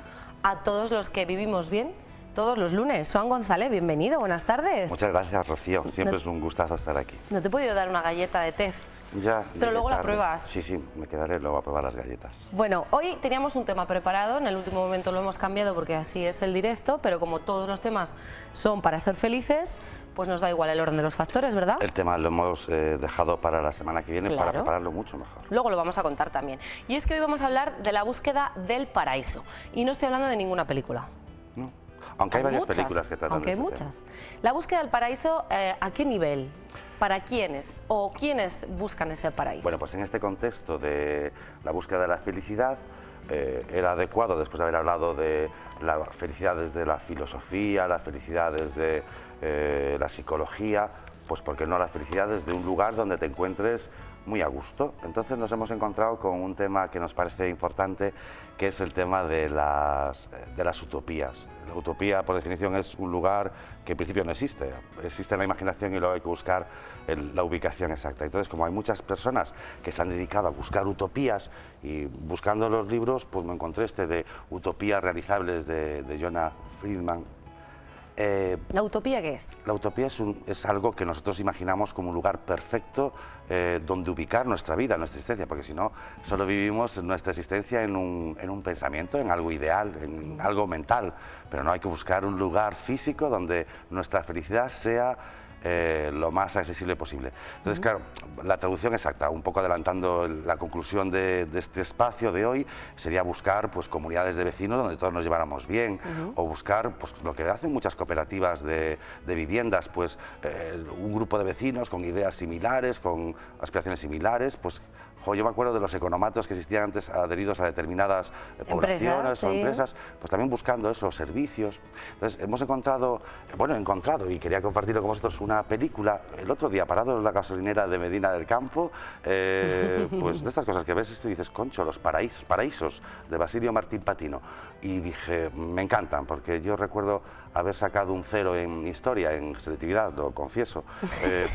a todos los que vivimos bien todos los lunes. Joan González, bienvenido, buenas tardes. Muchas gracias, Rocío. Siempre es un gustazo estar aquí. No te he podido dar una galleta de TEF. Ya. Pero luego la pruebas. Sí, sí, me quedaré luego a probar las galletas. Bueno, hoy teníamos un tema preparado, en el último momento lo hemos cambiado porque así es el directo, pero como todos los temas son para ser felices, pues nos da igual el orden de los factores, ¿verdad? El tema lo hemos dejado para la semana que viene, para prepararlo mucho mejor. Luego lo vamos a contar también. Y es que hoy vamos a hablar de la búsqueda del paraíso. Y no estoy hablando de ninguna película. No. Aunque hay varias películas que tratan de ese tema. La búsqueda del paraíso, ¿a qué nivel? ¿Para quiénes? ¿O quiénes buscan ese paraíso? Bueno, pues en este contexto de la búsqueda de la felicidad, era adecuado, después de haber hablado de la felicidad desde la filosofía, la felicidad desde la psicología, pues ¿por qué no la felicidad desde un lugar donde te encuentres muy a gusto? Entonces nos hemos encontrado con un tema que nos parece importante, que es el tema de las utopías. La utopía, por definición, es un lugar que en principio no existe. Existe en la imaginación y luego hay que buscar la ubicación exacta. Entonces, como hay muchas personas que se han dedicado a buscar utopías, y buscando los libros, pues me encontré este de Utopías realizables de Jonah Friedman, ¿La utopía qué es? La utopía es algo que nosotros imaginamos como un lugar perfecto donde ubicar nuestra vida, nuestra existencia, porque si no, solo vivimos nuestra existencia en un pensamiento, en algo ideal, en algo mental, pero no hay que buscar un lugar físico donde nuestra felicidad sea lo más accesible posible. Entonces, claro, la traducción exacta, un poco adelantando la conclusión de este espacio de hoy, sería buscar pues comunidades de vecinos donde todos nos lleváramos bien, o buscar pues lo que hacen muchas cooperativas de viviendas, pues un grupo de vecinos con ideas similares, con aspiraciones similares, pues yo me acuerdo de los economatos que existían antes adheridos a determinadas poblaciones o empresas, pues también buscando esos servicios. Entonces hemos encontrado, y quería compartirlo con vosotros, una película, el otro día parado en la gasolinera de Medina del Campo, pues de estas cosas que ves esto y dices, concho, los paraísos de Basilio Martín Patino. Y dije, me encantan, porque yo recuerdo haber sacado un 0 en historia, en selectividad, lo confieso,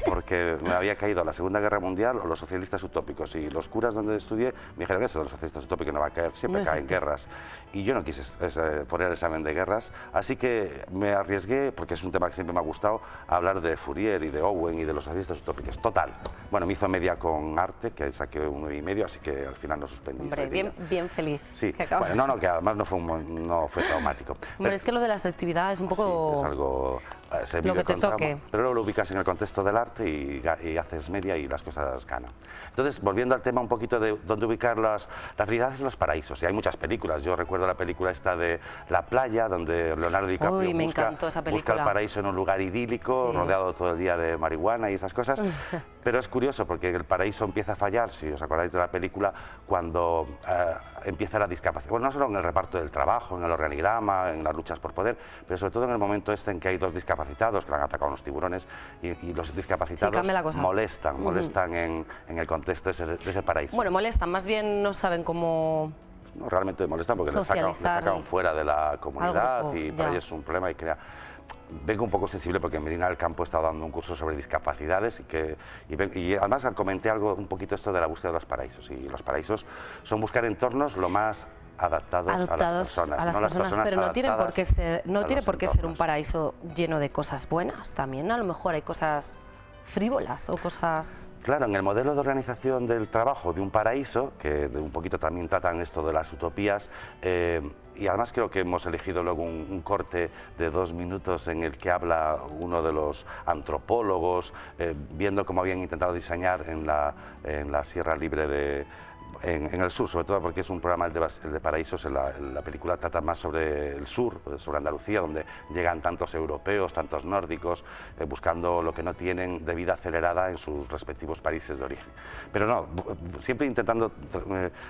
porque me había caído la Segunda Guerra Mundial o los socialistas utópicos, y los curas donde estudié me dijeron que eso de los socialistas utópicos no va a caer, siempre caen guerras, y yo no quise poner el examen de guerras, así que me arriesgué, porque es un tema que siempre me ha gustado, a hablar de Fourier y de Owen y de los socialistas utópicos. Total, bueno, me hizo media con arte, que saqué 1,5, así que al final no suspendí. Hombre, bien feliz. Sí, bueno, que además no fue traumático. Pero es que lo de la selectividad es un poco... Sí, es algo... lo que te toque. Pero luego lo ubicas en el contexto del arte y haces media y las cosas ganan. Entonces, volviendo al tema un poquito de dónde ubicar las realidades en los paraísos. Y hay muchas películas. Yo recuerdo la película esta de La playa, donde Leonardo DiCaprio busca el paraíso en un lugar idílico, rodeado todo el día de marihuana y esas cosas. Pero es curioso porque el paraíso empieza a fallar, si os acordáis de la película, cuando empieza la discapacidad. Bueno, no solo en el reparto del trabajo, en el organigrama, en las luchas por poder, pero sobre todo en el momento en que hay dos discapacitados que le han atacado unos tiburones y los discapacitados molestan en el contexto de ese paraíso. Bueno, molestan, más bien no saben cómo... No, realmente molestan porque le sacan fuera de la comunidad y para ellos es un problema y crea... Vengo un poco sensible porque en Medina del Campo he estado dando un curso sobre discapacidades y además comenté algo un poquito esto de la búsqueda de los paraísos, y los paraísos son buscar entornos lo más adaptados a las personas, pero no tiene por qué ser un paraíso lleno de cosas buenas, también a lo mejor hay cosas frívolas o cosas... Claro, en el modelo de organización del trabajo de un paraíso, que un poquito también tratan esto de las utopías, y además creo que hemos elegido luego un corte de 2 minutos en el que habla uno de los antropólogos, viendo cómo habían intentado diseñar en la Sierra Libre en el sur, sobre todo porque es un programa, el de Paraísos, la película trata más sobre el sur, sobre Andalucía, donde llegan tantos europeos, tantos nórdicos, buscando lo que no tienen de vida acelerada en sus respectivos países de origen. Pero no, siempre intentando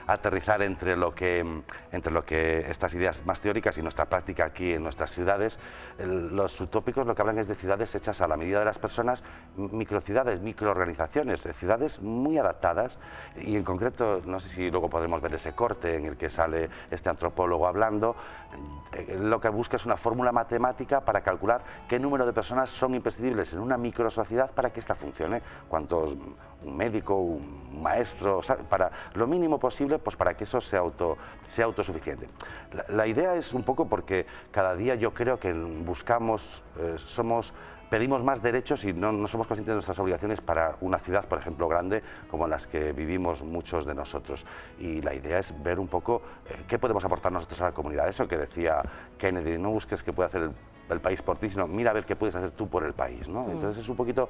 aterrizar entre lo que estas ideas más teóricas y nuestra práctica aquí en nuestras ciudades. Los utópicos lo que hablan es de ciudades hechas a la medida de las personas, microciudades, microorganizaciones, ciudades muy adaptadas, y en concreto, no sé si luego podremos ver ese corte en el que sale este antropólogo hablando, lo que busca es una fórmula matemática para calcular qué número de personas son imprescindibles en una microsociedad para que ésta funcione, cuántos, un médico, un maestro, para lo mínimo posible, pues para que eso sea autosuficiente. La idea es un poco porque cada día yo creo que buscamos, pedimos más derechos y no somos conscientes de nuestras obligaciones para una ciudad, por ejemplo, grande, como en las que vivimos muchos de nosotros. Y la idea es ver un poco qué podemos aportar nosotros a la comunidad. Eso que decía Kennedy, no busques qué puede hacer el país por ti, sino mira a ver qué puedes hacer tú por el país, ¿no? Entonces es un poquito...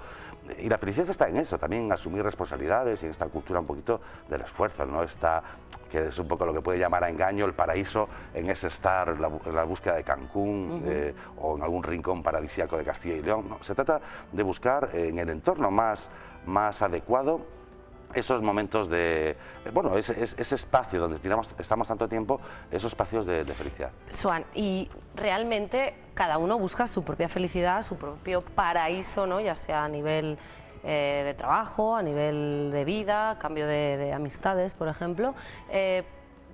Y la felicidad está en eso, también en asumir responsabilidades y en esta cultura un poquito del esfuerzo, ¿no? Está, que es un poco lo que puede llamar a engaño el paraíso en ese estar, en la búsqueda de Cancún o en algún rincón paradisíaco de Castilla y León, ¿no? Se trata de buscar en el entorno más adecuado esos momentos de, bueno, ese espacio donde estamos tanto tiempo, esos espacios de felicidad. Swan, y realmente cada uno busca su propia felicidad, su propio paraíso, ¿no? Ya sea a nivel de trabajo, a nivel de vida, cambio de amistades, por ejemplo.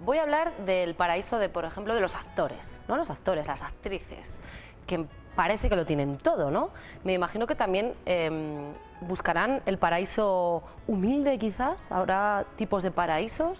Voy a hablar del paraíso por ejemplo, de los actores, ¿no? Los actores, las actrices, que parece que lo tienen todo, ¿no? Me imagino que también buscarán el paraíso humilde, quizás. ¿Habrá tipos de paraísos?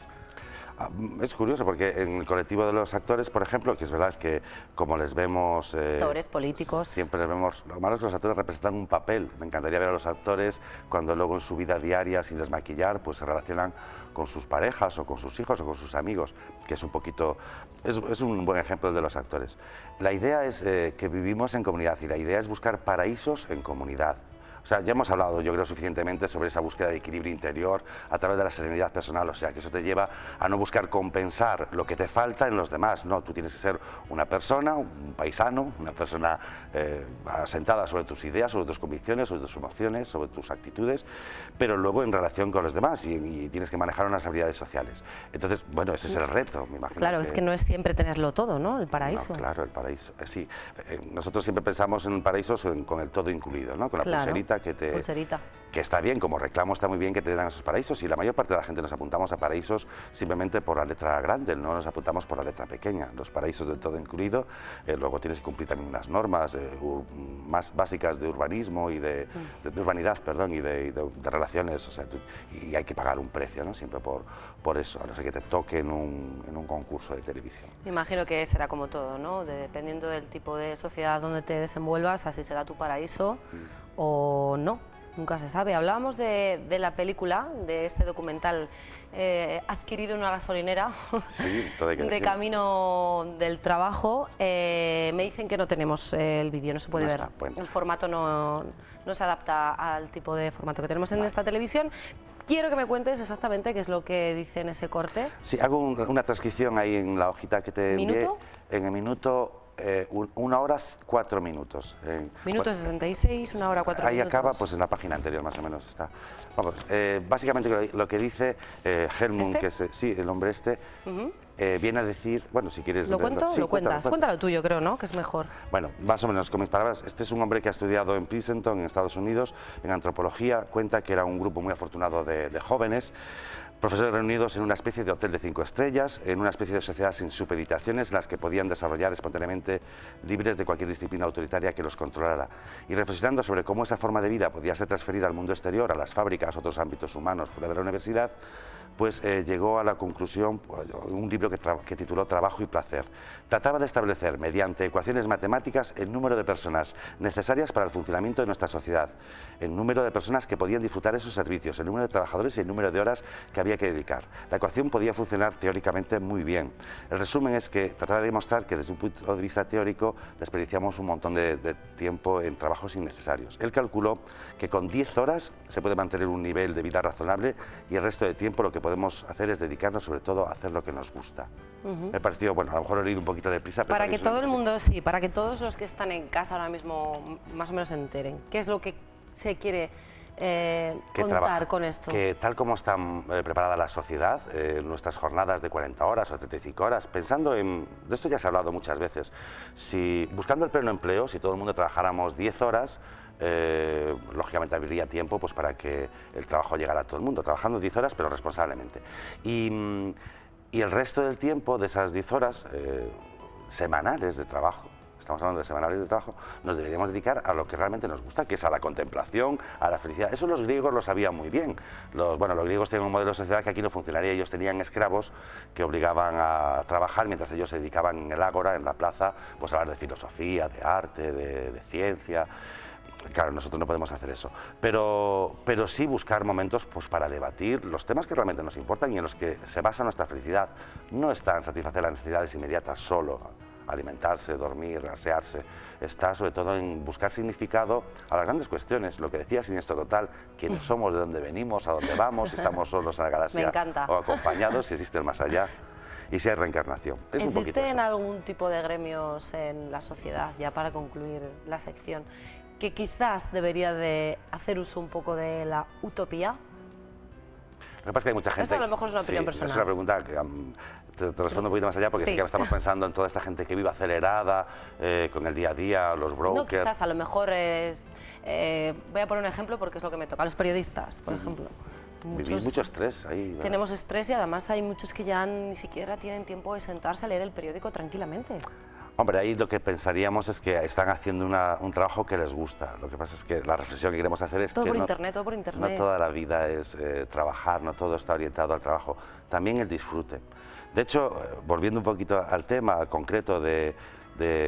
Es curioso porque en el colectivo de los actores, por ejemplo, que es verdad que como les vemos... actores, políticos... Siempre les vemos... Lo malo es que los actores representan un papel. Me encantaría ver a los actores cuando luego en su vida diaria, sin desmaquillar, pues se relacionan con sus parejas o con sus hijos o con sus amigos, que es un poquito... Es un buen ejemplo de los actores. La idea es que vivimos en comunidad y la idea es buscar paraísos en comunidad. O sea, ya hemos hablado, yo creo, suficientemente sobre esa búsqueda de equilibrio interior a través de la serenidad personal, o sea, que eso te lleva a no buscar compensar lo que te falta en los demás, no, tú tienes que ser una persona, un paisano, una persona asentada sobre tus ideas, sobre tus convicciones, sobre tus emociones, sobre tus actitudes, pero luego en relación con los demás y tienes que manejar unas habilidades sociales. Entonces, bueno, ese es el reto, me imagino. Claro, es que no es siempre tenerlo todo, ¿no? El paraíso. No, claro, el paraíso, sí. Nosotros siempre pensamos en paraísos con el todo incluido, ¿no? Con la pulserita que está bien, como reclamo está muy bien que te den esos paraísos y la mayor parte de la gente nos apuntamos a paraísos simplemente por la letra grande, no nos apuntamos por la letra pequeña. Los paraísos del todo incluido, luego tienes que cumplir también unas normas más básicas de urbanismo y de urbanidad, perdón, y de relaciones, o sea, y hay que pagar un precio, ¿no? Siempre por eso, a no ser que te toque en un concurso de televisión. Me imagino que será como todo, ¿no? Dependiendo del tipo de sociedad donde te desenvuelvas, así será tu paraíso o no, nunca se sabe. Hablábamos de la película, de este documental adquirido en una gasolinera, sí, de camino del trabajo. Me dicen que no tenemos el vídeo, no se puede ver. El formato no se adapta al tipo de formato que tenemos en esta televisión. Quiero que me cuentes exactamente qué es lo que dice en ese corte. Sí, hago una transcripción ahí en la hojita que te envié. ¿Minuto? En el minuto... 1 hora 4 minutos. Minuto 66, 1 hora 4 ahí minutos. Ahí acaba, pues en la página anterior más o menos está. Vamos, básicamente lo que dice Helmut, que es el hombre viene a decir, bueno, si quieres... ¿Lo cuento? Sí, lo cuentas. Cuéntalo tú, yo creo, ¿no? Que es mejor. Bueno, más o menos con mis palabras, este es un hombre que ha estudiado en Princeton, en Estados Unidos, en antropología, cuenta que era un grupo muy afortunado de jóvenes, profesores reunidos en una especie de hotel de 5 estrellas, en una especie de sociedad sin supeditaciones en las que podían desarrollar espontáneamente libres de cualquier disciplina autoritaria que los controlara. Y reflexionando sobre cómo esa forma de vida podía ser transferida al mundo exterior, a las fábricas, a otros ámbitos humanos fuera de la universidad, pues llegó a la conclusión, un libro que tituló Trabajo y Placer. Trataba de establecer, mediante ecuaciones matemáticas, el número de personas necesarias para el funcionamiento de nuestra sociedad, el número de personas que podían disfrutar esos servicios, el número de trabajadores y el número de horas que había que dedicar. La ecuación podía funcionar teóricamente muy bien. El resumen es que trataba de demostrar que desde un punto de vista teórico desperdiciamos un montón de tiempo en trabajos innecesarios. Él calculó que con 10 horas se puede mantener un nivel de vida razonable y el resto de tiempo lo que podemos hacer es dedicarnos sobre todo a hacer lo que nos gusta. Me pareció, bueno, a lo mejor he leído un poquito deprisa, pero... Para que todo el mundo, sí, para que todos los que están en casa ahora mismo más o menos se enteren. ¿Qué es lo que se quiere contar con esto? Que tal como está preparada la sociedad, nuestras jornadas de 40 horas o 35 horas, pensando en... De esto ya se ha hablado muchas veces. Si buscando el pleno empleo, si todo el mundo trabajáramos 10 horas, lógicamente habría tiempo pues, para que el trabajo llegara a todo el mundo, trabajando 10 horas pero responsablemente. Y el resto del tiempo de esas 10 horas semanales de trabajo, estamos hablando de semanales de trabajo, nos deberíamos dedicar a lo que realmente nos gusta, que es a la contemplación, a la felicidad. Eso los griegos lo sabían muy bien. Los griegos tenían un modelo de sociedad que aquí no funcionaría. Ellos tenían esclavos que obligaban a trabajar mientras ellos se dedicaban en el ágora, en la plaza, pues a hablar de filosofía, de arte, de ciencia. Claro, nosotros no podemos hacer eso, pero sí buscar momentos pues, para debatir los temas que realmente nos importan y en los que se basa nuestra felicidad. No está en satisfacer las necesidades inmediatas solo, alimentarse, dormir, asearse, está sobre todo en buscar significado a las grandes cuestiones, lo que decía Siniestro Total, quiénes somos, de dónde venimos, a dónde vamos, si estamos solos en la galaxia o acompañados, si existe el más allá. Y si hay reencarnación. ¿Existen algún tipo de gremios en la sociedad, ya para concluir la sección, que quizás debería de hacer uso un poco de la utopía? Lo que pasa es que hay mucha gente... Eso a lo mejor es una opinión personal. Es una pregunta que te respondo un poquito más allá porque sí que estamos pensando en toda esta gente que vive acelerada, con el día a día, los brokers... No, quizás a lo mejor voy a poner un ejemplo porque es lo que me toca. Los periodistas, por ejemplo. Vivís mucho estrés ahí. ¿verdad? Tenemos estrés y además hay muchos que ya ni siquiera tienen tiempo de sentarse a leer el periódico tranquilamente. Hombre, ahí lo que pensaríamos es que están haciendo un trabajo que les gusta. Lo que pasa es que la reflexión que queremos hacer es Todo que por internet, todo por internet. no toda la vida es trabajar, no todo está orientado al trabajo, también el disfrute. De hecho, volviendo un poquito al tema concreto de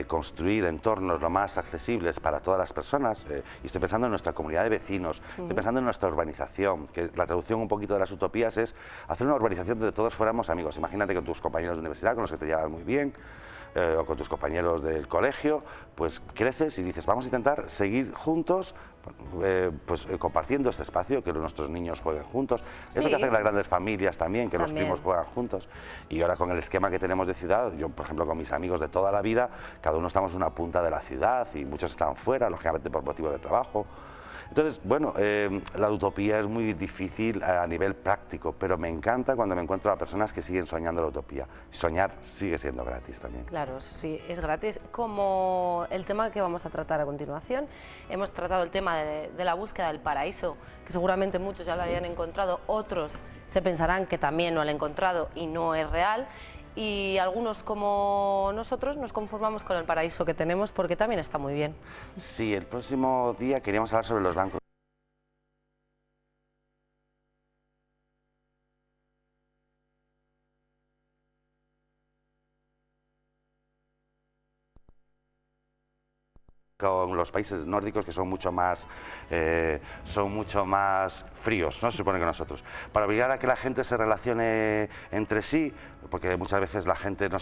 construir entornos lo más accesibles para todas las personas, y estoy pensando en nuestra comunidad de vecinos, estoy pensando en nuestra urbanización, que la traducción un poquito de las utopías es hacer una urbanización donde todos fuéramos amigos. Imagínate con tus compañeros de universidad, con los que te llevas muy bien, o con tus compañeros del colegio, pues creces y dices, vamos a intentar seguir juntos, compartiendo este espacio, que nuestros niños jueguen juntos. Sí. Eso que hacen las grandes familias también, que los También. primos juegan juntos. Y ahora con el esquema que tenemos de ciudad, yo por ejemplo con mis amigos de toda la vida, cada uno estamos en una punta de la ciudad y muchos están fuera, lógicamente por motivos de trabajo. Entonces, bueno, la utopía es muy difícil a nivel práctico, pero me encanta cuando me encuentro a personas que siguen soñando la utopía. Soñar sigue siendo gratis también. Claro, sí, es gratis. Como el tema que vamos a tratar a continuación, hemos tratado el tema de la búsqueda del paraíso, que seguramente muchos ya lo hayan encontrado, otros se pensarán que también lo han encontrado y no es real. Y algunos como nosotros nos conformamos con el paraíso que tenemos porque también está muy bien. Sí, el próximo día queríamos hablar sobre los bancos. Con los países nórdicos, que son mucho más fríos, ¿no? Se supone que nosotros. Para obligar a que la gente se relacione entre sí, porque muchas veces la gente no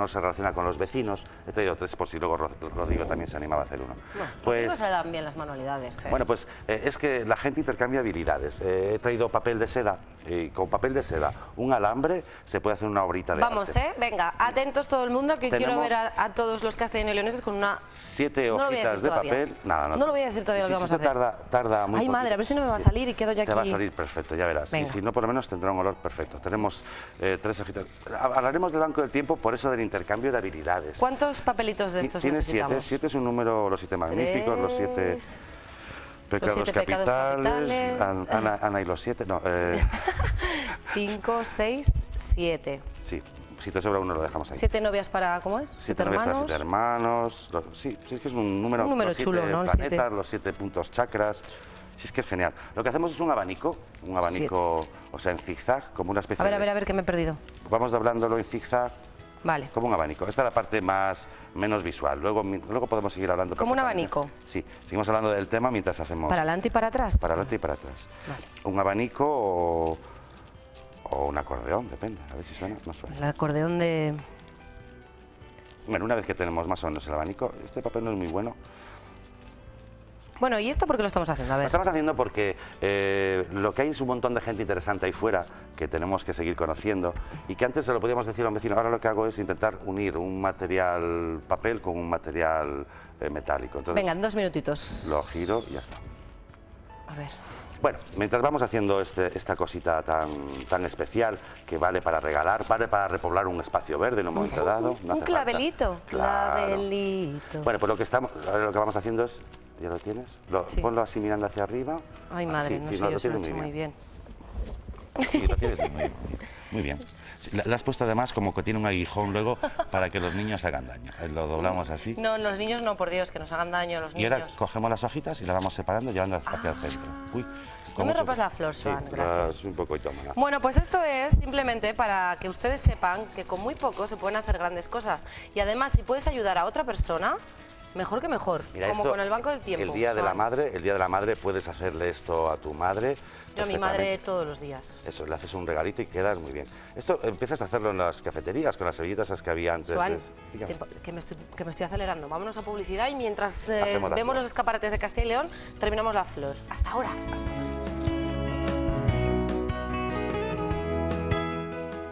se relaciona con los vecinos. He traído 3 por si luego Rodrigo también se animaba a hacer uno. Bueno, pues, no se dan bien las manualidades. Bueno, pues es que la gente intercambia habilidades. He traído papel de seda, y con papel de seda, un alambre, se puede hacer una obrita de Vamos, arte. venga, atentos todo el mundo, que quiero ver a todos los castellano y leoneses con una... 7 hojitas de papel. Nada, no lo voy a decir todavía lo que vamos a hacer. Tarda muy Ay, madre, poquito. a ver si no me va a salir y quedo yo aquí. Te va a salir perfecto, ya verás. Venga. Y si no, por lo menos tendrá un olor perfecto. Tenemos 3 hojitas. Hablaremos del Banco del Tiempo por eso del intercambio de habilidades. ¿Cuántos papelitos de estos Tiene necesitamos? 7. 7 es un número, los 7 magníficos, los 7 pecados capitales, Ana y los 7, no. 5, 6, 7. Sí. Si te sobra uno lo dejamos ahí. 7 novias para, ¿cómo es? 7 novias para 7 hermanos. Sí, es que es un número los chulo, 7 ¿no? planetas, los 7 puntos chakras. Sí, es que es genial. Lo que hacemos es un abanico, o sea, en zigzag, como una especie a ver, que me he perdido. Vamos doblándolo en zigzag. Vale. Como un abanico. Esta es la parte menos visual. Luego podemos seguir hablando. Como un abanico. Sí, seguimos hablando del tema mientras hacemos... ¿Para adelante y para atrás? Para adelante y para atrás. Vale. Un abanico o un acordeón, depende. A ver si suena, no suena. El acordeón de... Bueno, una vez que tenemos más o menos el abanico, este papel no es muy bueno. Bueno, ¿y esto por qué lo estamos haciendo? A ver. Lo estamos haciendo porque lo que hay es un montón de gente interesante ahí fuera que tenemos que seguir conociendo y que antes se lo podíamos decir a un vecino. Ahora lo que hago es intentar unir un material papel con un material metálico. Entonces, venga, en 2 minutitos. Lo giro y ya está. A ver. Bueno, mientras vamos haciendo esta cosita tan especial que vale para regalar, vale para repoblar un espacio verde en un momento dado. No un clavelito. Claro. Clavelito. Bueno, pues lo que vamos haciendo es... ¿Ya lo tienes? Sí. Ponlo así mirando hacia arriba. Ay, madre, no sé, yo se lo he hecho muy bien. Sí, lo tienes muy bien. La has puesto además como que tiene un aguijón luego para que los niños hagan daño. Lo doblamos así. No, los niños no, por Dios, que nos hagan daño a los niños. Y ahora cogemos las hojitas y las vamos separando, llevando hacia el centro. Uy, no me rompas la flor, Swan, sí, gracias. Un poquito más. Bueno, pues esto es simplemente para que ustedes sepan que con muy poco se pueden hacer grandes cosas. Y además, si puedes ayudar a otra persona... Mejor que mejor, mira, como esto, con el Banco del Tiempo. El día de la madre puedes hacerle esto a tu madre. Yo a mi madre todos los días. Eso, le haces un regalito y quedas muy bien. Esto empiezas a hacerlo en las cafeterías, con las servilletas esas que había antes. Suan, que me estoy acelerando. Vámonos a publicidad y mientras vemos los escaparates de Castilla y León, terminamos la flor. Hasta ahora.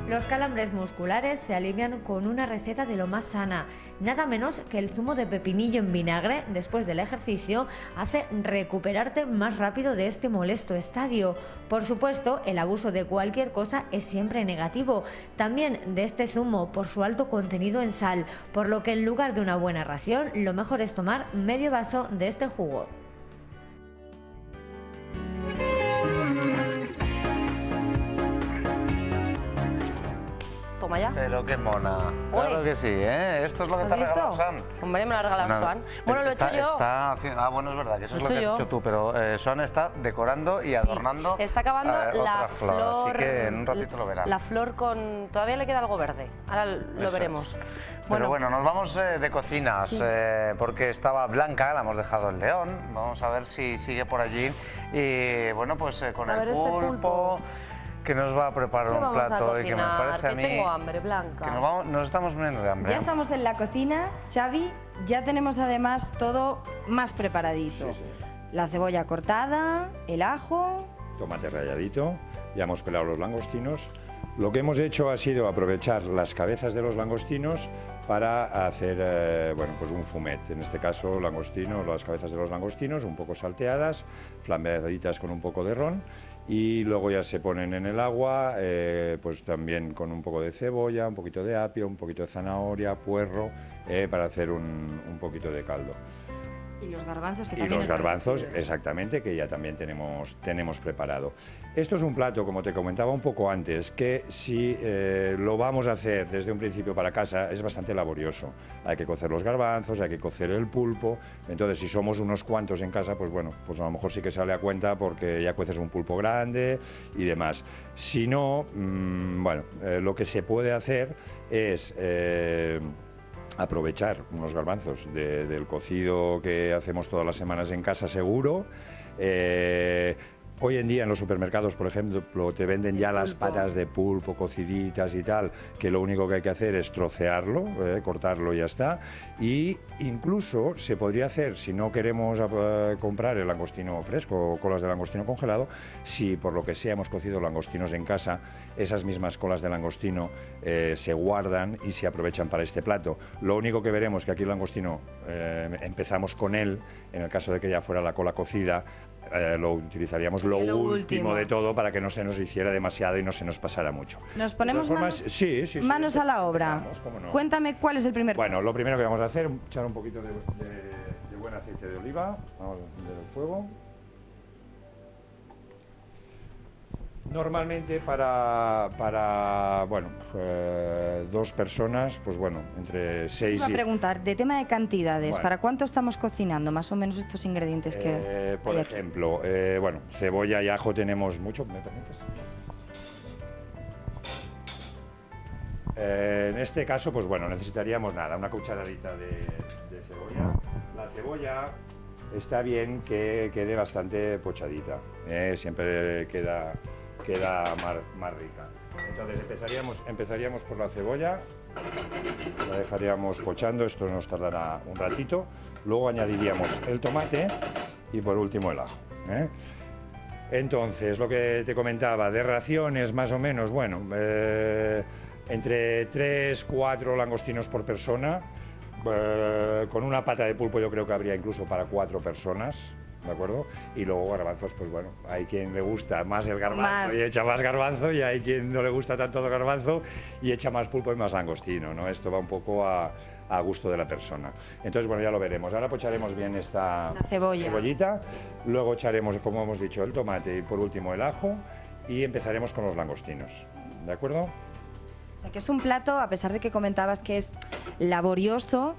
Los calambres musculares se alivian con una receta de lo más sana. Nada menos que el zumo de pepinillo en vinagre después del ejercicio hace recuperarte más rápido de este molesto estadio. Por supuesto, el abuso de cualquier cosa es siempre negativo. También de este zumo por su alto contenido en sal, por lo que en lugar de una buena ración, lo mejor es tomar medio vaso de este jugo. toma ya. Pero qué mona. Claro que sí, ¿eh? Esto es lo que te ha regalado Swan. Hombre, me lo ha regalado Swan. Bueno, lo he hecho yo. Bueno, es verdad que eso es lo que has hecho tú, pero Swan está decorando y adornando. Está acabando la flor. Así que en un ratito lo verán. La flor con... Todavía le queda algo verde. Ahora lo veremos. Pero bueno, nos vamos de cocinas, porque estaba Blanca, la hemos dejado en León. Vamos a ver si sigue por allí. Y bueno, pues con el pulpo, que nos va a preparar un plato y que me parece a mí... tengo hambre, Blanca. Que nos estamos muriendo de hambre. Ya estamos en la cocina, Xavi. Ya tenemos además todo más preparadito. La cebolla cortada, el ajo... Tomate ralladito, ya hemos pelado los langostinos. Lo que hemos hecho ha sido aprovechar las cabezas de los langostinos para hacer bueno, pues un fumet. En este caso, las cabezas de los langostinos un poco salteadas, flambeaditas con un poco de ron, y luego ya se ponen en el agua, pues también con un poco de cebolla, un poquito de apio, un poquito de zanahoria, puerro, para hacer un poquito de caldo. Y los garbanzos que y también... los garbanzos, exactamente, que ya también tenemos preparado. Esto es un plato, como te comentaba un poco antes, que si lo vamos a hacer desde un principio para casa es bastante laborioso. Hay que cocer los garbanzos, hay que cocer el pulpo. Entonces, si somos unos cuantos en casa, pues bueno, pues a lo mejor sí que sale a cuenta porque ya cueces un pulpo grande y demás. Si no, bueno, lo que se puede hacer es... aprovechar unos garbanzos del cocido que hacemos todas las semanas en casa seguro. Hoy en día en los supermercados, por ejemplo, te venden ya las patas de pulpo cociditas y tal, que lo único que hay que hacer es trocearlo, cortarlo y ya está. Y incluso se podría hacer, si no queremos comprar el langostino fresco o colas de langostino congelado, si por lo que sea hemos cocido langostinos en casa, esas mismas colas de langostino se guardan y se aprovechan para este plato. Lo único que veremos que aquí el langostino empezamos con él, en el caso de que ya fuera la cola cocida, lo utilizaríamos lo último de todo para que no se nos hiciera demasiado y no se nos pasara mucho. ¿Nos ponemos manos a la obra? No. Cuéntame cuál es el primer paso. Bueno, lo primero que vamos a hacer es echar un poquito de buen aceite de oliva. Vamos a encender el fuego. Normalmente para bueno, dos personas, pues bueno, entre 6 Iba a preguntar, de tema de cantidades, Bueno. ¿para cuánto estamos cocinando más o menos estos ingredientes que por hay aquí? ejemplo, bueno, cebolla y ajo tenemos mucho, ¿me permites? En este caso, pues bueno, necesitaríamos nada, una cucharadita de cebolla. La cebolla está bien que quede bastante pochadita, siempre queda más rica. Entonces empezaríamos por la cebolla, la dejaríamos pochando, esto nos tardará un ratito, luego añadiríamos el tomate y por último el ajo. Entonces, lo que te comentaba, de raciones más o menos, bueno, entre 3-4 langostinos por persona, con una pata de pulpo yo creo que habría incluso para 4 personas. ¿De acuerdo? Y luego garbanzos, pues bueno, hay quien le gusta más el garbanzo y echa más garbanzo, y hay quien no le gusta tanto el garbanzo y echa más pulpo y más langostino, ¿no? Esto va un poco a gusto de la persona. Entonces, bueno, ya lo veremos. Ahora pocharemos bien esta cebollita, luego echaremos, como hemos dicho, el tomate y por último el ajo, y empezaremos con los langostinos, ¿de acuerdo? Que es un plato, a pesar de que comentabas que es laborioso,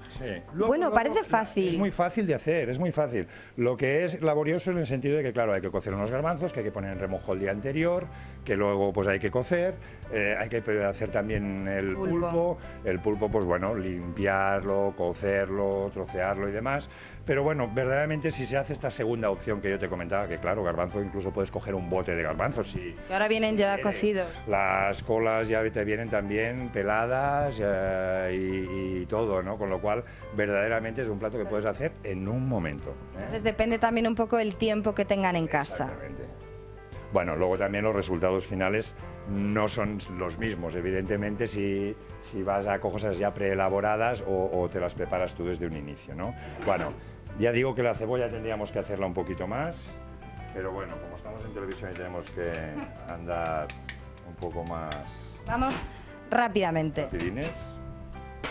Luego, bueno, parece fácil. Es muy fácil de hacer, es muy fácil. Lo que es laborioso en el sentido de que, claro, hay que cocer unos garbanzos, que hay que poner en remojo el día anterior, que luego pues hay que cocer, hay que hacer también el pulpo. El pulpo, pues bueno, limpiarlo, cocerlo, trocearlo y demás. Pero bueno, verdaderamente si se hace esta segunda opción que yo te comentaba, que claro, garbanzo, incluso puedes coger un bote de garbanzos. Que ahora vienen ya cocidos. Las colas ya te vienen también peladas y todo, ¿no? Con lo cual, verdaderamente es un plato que puedes hacer en un momento. Entonces depende también un poco del tiempo que tengan en casa. Bueno, luego también los resultados finales no son los mismos, evidentemente, si vas a cosas ya preelaboradas o te las preparas tú desde un inicio, ¿no? Bueno, ya digo que la cebolla tendríamos que hacerla un poquito más, pero bueno, como estamos en televisión y tenemos que andar un poco más... Vamos rápidamente. Rapidines.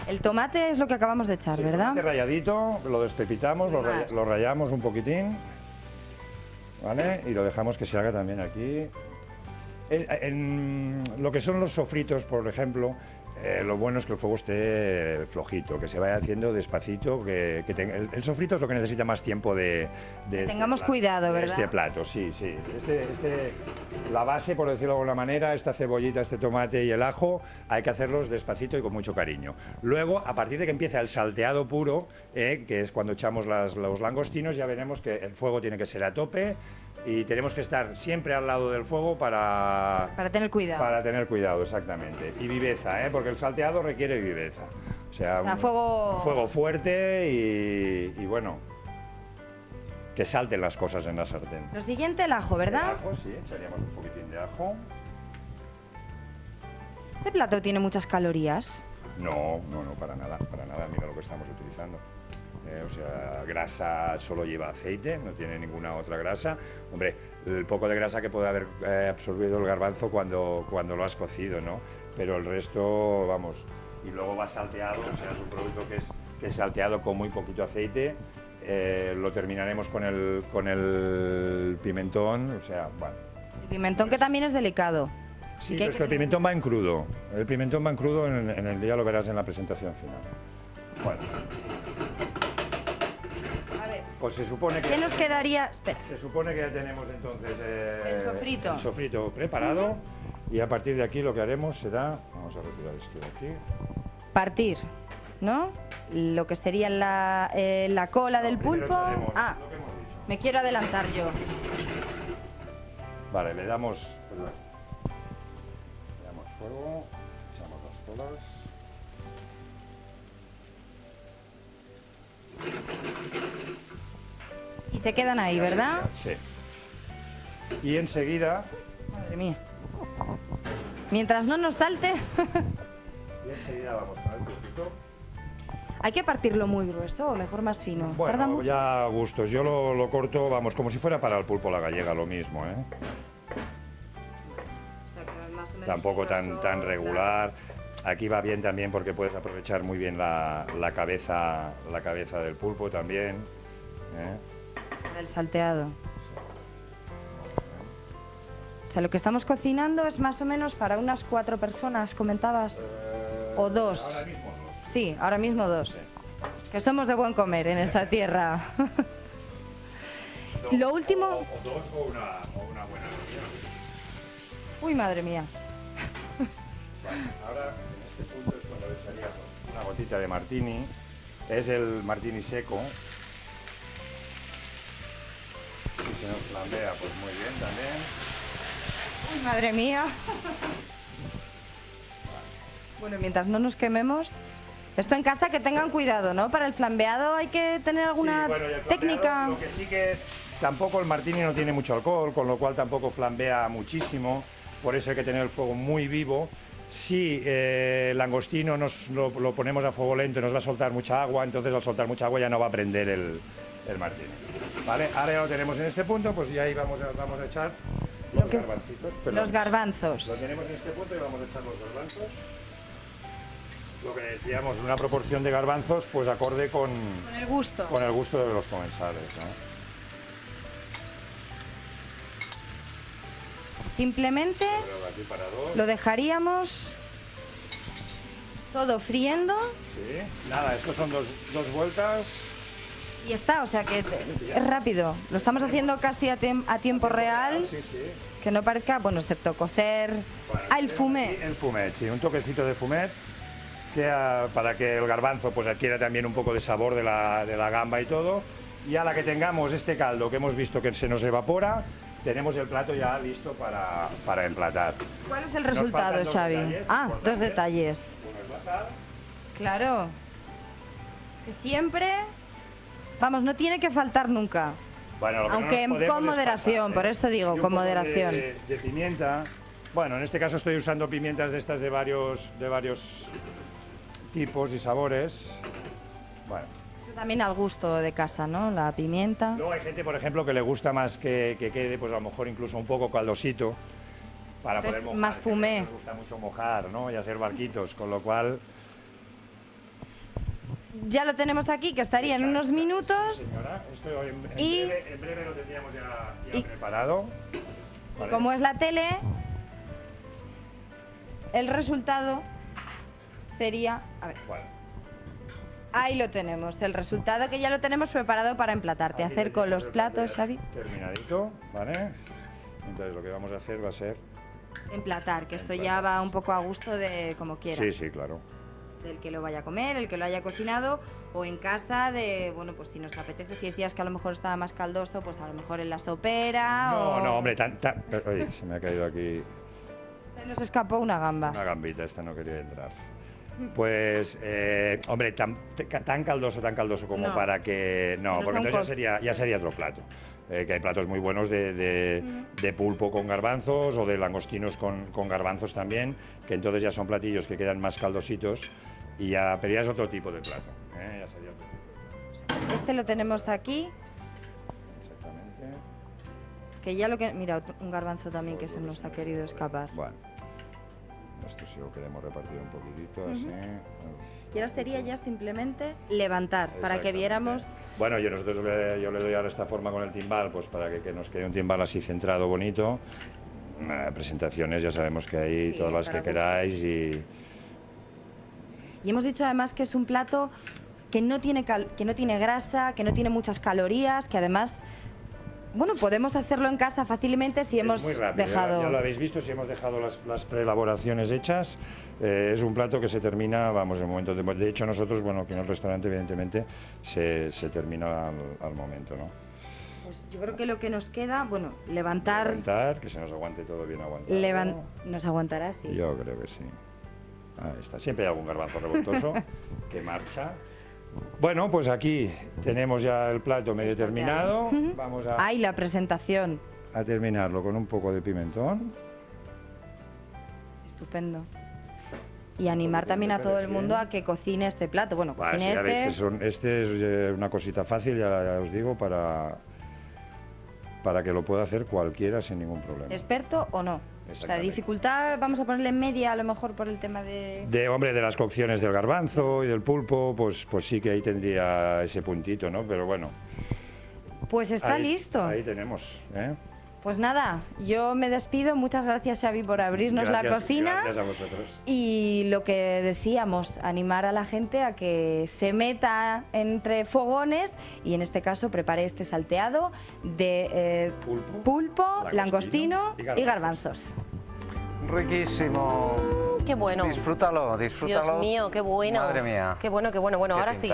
El tomate es lo que acabamos de echar, ¿verdad? Tomate ralladito, lo despepitamos, lo rallamos un poquitín, ¿vale? Y lo dejamos que se haga también aquí En lo que son los sofritos, por ejemplo, lo bueno es que el fuego esté flojito, que se vaya haciendo despacito, el sofrito es lo que necesita más tiempo de tengamos cuidado, ¿verdad? Este plato, sí. La base, por decirlo de alguna manera, esta cebollita, este tomate y el ajo, hay que hacerlos despacito y con mucho cariño. Luego, a partir de que empieza el salteado puro, que es cuando echamos los langostinos, ya veremos que el fuego tiene que ser a tope y tenemos que estar siempre al lado del fuego para tener cuidado. Para tener cuidado, exactamente. Y viveza, porque el salteado requiere viveza. O sea, fuego fuerte y bueno, que salten las cosas en la sartén. Lo siguiente, el ajo, ¿verdad? El ajo, sí, echaríamos un poquitín de ajo. ¿Este plato tiene muchas calorías? No, para nada, mira lo que estamos utilizando. O sea, grasa solo lleva aceite, no tiene ninguna otra grasa. Hombre, el poco de grasa que puede haber absorbido el garbanzo cuando lo has cocido, ¿no? Pero el resto, vamos, y luego va salteado, o sea, es un producto que es salteado con muy poquito aceite. Lo terminaremos con el pimentón, o sea, bueno. El pimentón que también es delicado. Sí, pero es que el pimentón va en crudo. El pimentón va en crudo, en el día lo verás en la presentación final. Bueno. Pues se supone que... ¿Qué nos quedaría? Espera. Se supone que ya tenemos entonces el sofrito preparado y a partir de aquí lo que haremos será... Vamos a retirar esto de aquí. Partir, ¿no? Lo que sería la cola del pulpo. Ah, lo que hemos dicho. Me quiero adelantar yo. Vale, le damos fuego, echamos las colas. Y se quedan ahí, ¿verdad? Sí. Y enseguida... Madre mía. Mientras no nos salte... Y enseguida vamos con el trocito. ¿Hay que partirlo muy grueso o mejor más fino? ¿Tarda Bueno, mucho? ya a gustos. Yo lo corto, vamos, como si fuera para el pulpo a la gallega, lo mismo, ¿eh? O sea, que más o menos Tampoco tan grosor, regular. Aquí va bien también porque puedes aprovechar muy bien la cabeza del pulpo también, ¿eh? El salteado. O sea, lo que estamos cocinando es más o menos para unas 4 personas, comentabas. ¿O 2? Ahora mismo 2. Sí, ahora mismo 2. Sí. Que somos de buen comer en esta tierra. Lo último... O 2 o una buena reunión. Uy, madre mía. Vale, ahora en este punto es cuando le echaríamos una gotita de martini. Es el martini seco. Si se nos flambea, pues muy bien también. Uy, madre mía. Bueno, mientras no nos quememos... Esto en casa que tengan cuidado, ¿no? Para el flambeado hay que tener alguna Sí, bueno, y el técnica... flambeado, lo que sí que tampoco el martini no tiene mucho alcohol, con lo cual tampoco flambea muchísimo. Por eso hay que tener el fuego muy vivo. Si el langostino lo ponemos a fuego lento y nos va a soltar mucha agua, entonces al soltar mucha agua ya no va a prender el martini. ¿Vale? Ahora ya lo tenemos en este punto, pues ya ahí vamos a echar los garbancitos. Los garbanzos. Lo tenemos en este punto y vamos a echar los garbanzos. Lo que decíamos, una proporción de garbanzos, pues acorde con el gusto. Con el gusto de los comensales, ¿no? Simplemente lo dejaríamos todo friendo. Sí, nada, estos son dos vueltas. Y está, o sea que es rápido. Lo estamos haciendo casi a tiempo real. Sí, sí. Que no parezca, bueno, excepto cocer. Bueno, el fumet. El fumet, sí, un toquecito de fumet. Para que el garbanzo pues adquiera también un poco de sabor de la gamba y todo. Y a la que tengamos este caldo que hemos visto que se nos evapora, tenemos el plato ya listo para emplatar. ¿Cuál es el resultado, Xavi? Dos detalles. Uno es la sal. Claro. Que siempre, vamos, no tiene que faltar nunca. Bueno, lo que aunque no nos con moderación, por eso digo, con moderación. De pimienta. Bueno, en este caso estoy usando pimientas de estas de varios tipos y sabores. Bueno. Eso también al gusto de casa, ¿no? La pimienta. Luego hay gente, por ejemplo, que le gusta más que quede, pues a lo mejor incluso un poco caldosito para entonces, poder mojar. más fumé. Les gusta mucho mojar, ¿no? Y hacer barquitos, con lo cual... Ya lo tenemos aquí, que estaría en unos minutos. Señora, esto en breve lo tendríamos ya preparado. Y como es la tele, el resultado sería... A ver. Ahí lo tenemos, el resultado que ya lo tenemos preparado para emplatar. Te acerco los platos, Xavi. Terminadito, ¿vale? Entonces lo que vamos a hacer va a ser... Emplatar, que esto ya va un poco a gusto de como quiera. Sí, sí, claro. Del que lo vaya a comer, el que lo haya cocinado, o en casa de, bueno, pues si nos apetece, si decías que a lo mejor estaba más caldoso, pues a lo mejor en la sopera o... No, hombre, Oye, se me ha caído aquí... Se nos escapó una gamba. Una gambita, esta no quería entrar. Pues, hombre, tan caldoso como No. para que... No, Nos porque da un entonces ya sería otro plato. Que hay platos muy buenos de pulpo con garbanzos o de langostinos con garbanzos también, que entonces ya son platillos que quedan más caldositos y ya, pero ya es otro tipo de plato. Ya sería otro tipo. Este lo tenemos aquí, Exactamente. que ya lo que... Mira, un garbanzo también que se nos ha querido escapar. Bueno, esto sí lo queremos repartir un poquitito, así. Y ahora sería ya simplemente levantar, para que viéramos... Bueno, yo le doy ahora esta forma con el timbal, pues para que nos quede un timbal así centrado, bonito. Presentaciones ya sabemos que hay Sí, todas las para que queráis y hemos dicho además que es un plato que no tiene grasa, que no tiene muchas calorías, que además... Bueno, podemos hacerlo en casa fácilmente si hemos muy rápido. dejado... Ya lo habéis visto, si hemos dejado las preelaboraciones hechas. Es un plato que se termina, vamos, en el momento. De hecho, nosotros, bueno, aquí en el restaurante, evidentemente, se termina al momento, ¿no? Pues yo creo que lo que nos queda, bueno, levantar... Levantar, que se nos aguante todo bien aguantado. Nos aguantará, sí. Yo creo que sí. Ahí está. Siempre hay algún garbanzo revoltoso que marcha. Bueno, pues aquí tenemos ya el plato medio terminado. Vamos ¡Ay, la presentación! a terminarlo con un poco de pimentón. Estupendo. Y animar también a todo el mundo a que cocine este plato. Bueno, Vale, cocine sí, ya veis este... que este es una cosita fácil, ya os digo, para que lo pueda hacer cualquiera sin ningún problema. ¿Experto o no? O sea, dificultad, vamos a ponerle media a lo mejor por el tema de... De las cocciones del garbanzo y del pulpo, pues sí que ahí tendría ese puntito, ¿no? Pero bueno. Pues está ahí, listo. Ahí tenemos, ¿eh? Pues nada, yo me despido. Muchas gracias, Xavi, por abrirnos la cocina. Gracias a vosotros. Y lo que decíamos, animar a la gente a que se meta entre fogones y en este caso prepare este salteado de pulpo, langostino y garbanzos. Riquísimo. Qué bueno. Disfrútalo. Dios mío, qué bueno. Madre mía. Qué bueno. Bueno, ahora sí.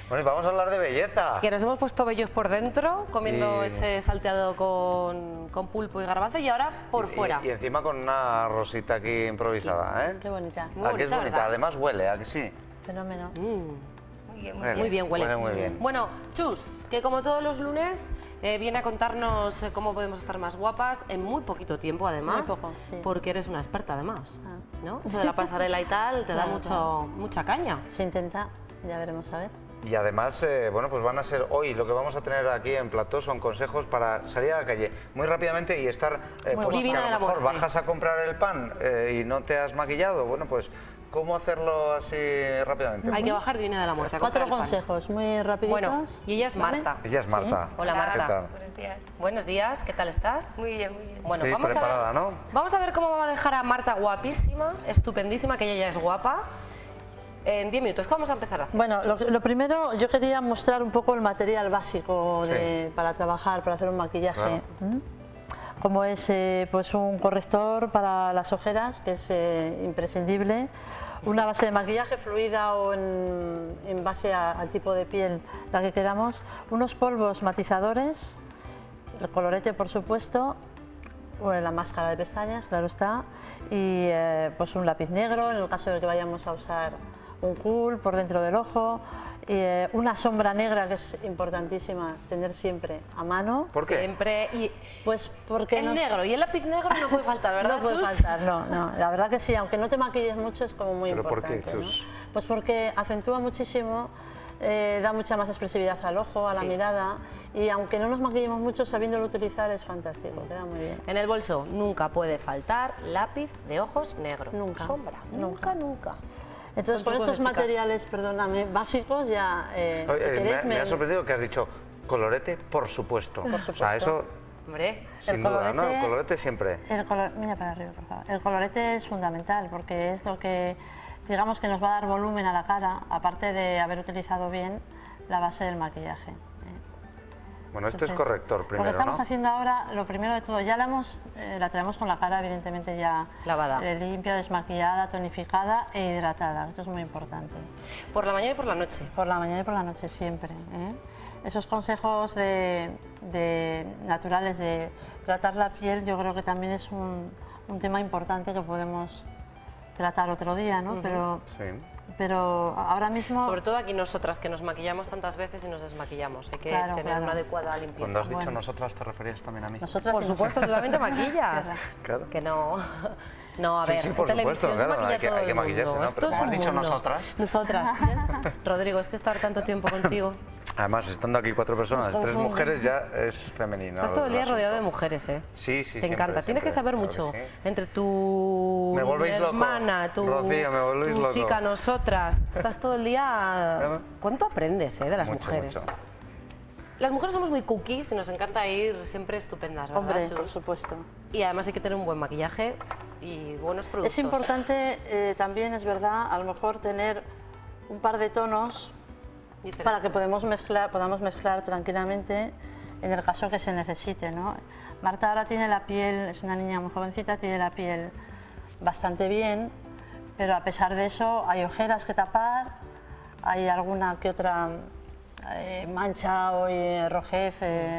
Bueno, y vamos a hablar de belleza. Que nos hemos puesto bellos por dentro, comiendo ese salteado con pulpo y garbanzo, y ahora por fuera. Y encima con una rosita aquí improvisada, ¿eh? Qué bonita. Muy bonita, es bonita. ¿verdad? Además huele, ¿a que sí? Fenómeno. Muy bien huele. Muy bien. Bueno, Chus, que como todos los lunes viene a contarnos cómo podemos estar más guapas en muy poquito tiempo, además, Muy poco, sí. porque eres una experta, además, ¿no? Eso de la pasarela y tal te da mucha caña. Se intenta, ya veremos a ver. Y además, bueno, pues van a ser hoy, lo que vamos a tener aquí en plató son consejos para salir a la calle muy rápidamente y estar, pues, divina que a de la lo mejor muerte. bajas a comprar el pan y no te has maquillado, bueno, pues, ¿cómo hacerlo así rápidamente? Hay que bajar divina de la muerte. a comprar 4 el pan. consejos muy rapiditos. Bueno, y ella es ¿vale? Marta. Ella es Marta. Sí. Hola, Marta. ¿Qué tal? Buenos días. Buenos días, ¿qué tal estás? Muy bien, muy bien. Bueno, Sí, vamos preparada, a ver, ¿no? Vamos a ver cómo va a dejar a Marta guapísima, estupendísima, que ella ya es guapa. En 10 minutos, ¿cómo vamos a empezar a hacer? Bueno, lo primero, yo quería mostrar un poco el material básico para trabajar, para hacer un maquillaje. Claro. Como es pues un corrector para las ojeras, que es imprescindible. Una base de maquillaje fluida o en base al tipo de piel, la que queramos. Unos polvos matizadores, el colorete por supuesto, la máscara de pestañas, claro está, y pues un lápiz negro en el caso de que vayamos a usar un cool por dentro del ojo, una sombra negra que es importantísima tener siempre a mano. ¿Por qué? Siempre. Y pues porque el negro y el lápiz negro no puede faltar, ¿verdad, no puede Chus? faltar, no, la verdad que sí, aunque no te maquilles mucho es como muy ¿Pero importante. por qué, Chus? ¿no? Pues porque acentúa muchísimo, da mucha más expresividad al ojo, a la mirada, y aunque no nos maquillemos mucho, sabiéndolo utilizar es fantástico, queda muy bien. En el bolso nunca puede faltar lápiz de ojos negro. Nunca. Sombra. Nunca. Entonces, Son con trucos estos de chicas. materiales, perdóname, básicos ya... si Oye, queréis, me ha sorprendido que has dicho colorete, por supuesto. Por O sea, eso Hombre, sin duda, ¿no? El colorete siempre. Mira para arriba, por favor. El colorete es fundamental porque es lo que, digamos, que nos va a dar volumen a la cara, aparte de haber utilizado bien la base del maquillaje. Bueno, esto es corrector primero, lo que estamos ¿no? haciendo ahora, lo primero de todo, ya la tenemos con la cara evidentemente ya lavada, limpia, desmaquillada, tonificada e hidratada. Esto es muy importante. ¿Por la mañana y por la noche? Por la mañana y por la noche siempre. Esos consejos naturales de tratar la piel, yo creo que también es un tema importante que podemos tratar otro día, ¿no? Pero ahora mismo... Sobre todo aquí nosotras, que nos maquillamos tantas veces y nos desmaquillamos. Hay que tener una adecuada limpieza. Cuando has dicho nosotras, ¿te referías también a mí? Nosotras por supuesto, totalmente maquillas. Claro. Que no... No, a ver, por en televisión supuesto, se maquilla todo hay que el maquillarse, mundo. ¿no? Esto Pero es como has un dicho mundo. nosotras... Rodrigo, es que estar tanto tiempo contigo... Además, estando aquí 4 personas, 3 mujeres, ya es femenino. Estás todo el día rodeado de mujeres, ¿eh? Sí, Te encanta. Tienes que saber mucho. Entre tu hermana, tu chica, nosotras. Estás todo el día... ¿Cuánto aprendes, de las mujeres? Mucho. Las mujeres somos muy cookies y nos encanta ir siempre estupendas, ¿verdad, Hombre, Chus? por supuesto. Y además hay que tener un buen maquillaje y buenos productos. Es importante también, es verdad, a lo mejor tener un par de tonos para que podamos mezclar tranquilamente en el caso que se necesite, ¿no? Marta ahora tiene la piel, es una niña muy jovencita, tiene la piel bastante bien, pero a pesar de eso hay ojeras que tapar, hay alguna que otra mancha o rojez,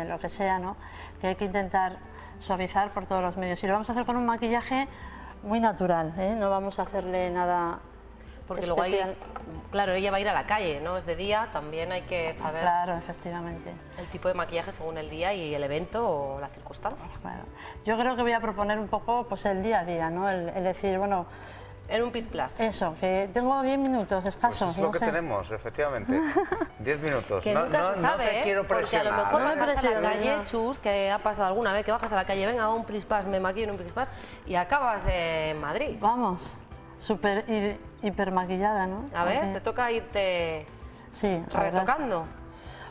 lo que sea, ¿no? Que hay que intentar suavizar por todos los medios. Y lo vamos a hacer con un maquillaje muy natural, no vamos a hacerle nada porque especial. Luego hay, claro, ella va a ir a la calle, ¿no? Es de día, también hay que saber... Claro, efectivamente. El tipo de maquillaje según el día y el evento o la circunstancia. Bueno, yo creo que voy a proponer un poco pues, el día a día, ¿no? El decir, bueno... En un pisplas. Eso, que tengo 10 minutos escasos. Pues es lo que tenemos, efectivamente. 10 minutos. Que nunca se sabe, no te quiero porque a lo mejor bajas a la calle, no. Chus, que ha pasado alguna vez que bajas a la calle, venga, un pisplas, me maquillo en un pisplas y acabas en Madrid. Vamos, súper hiper maquillada, ¿no? A ver, te toca irte retocando.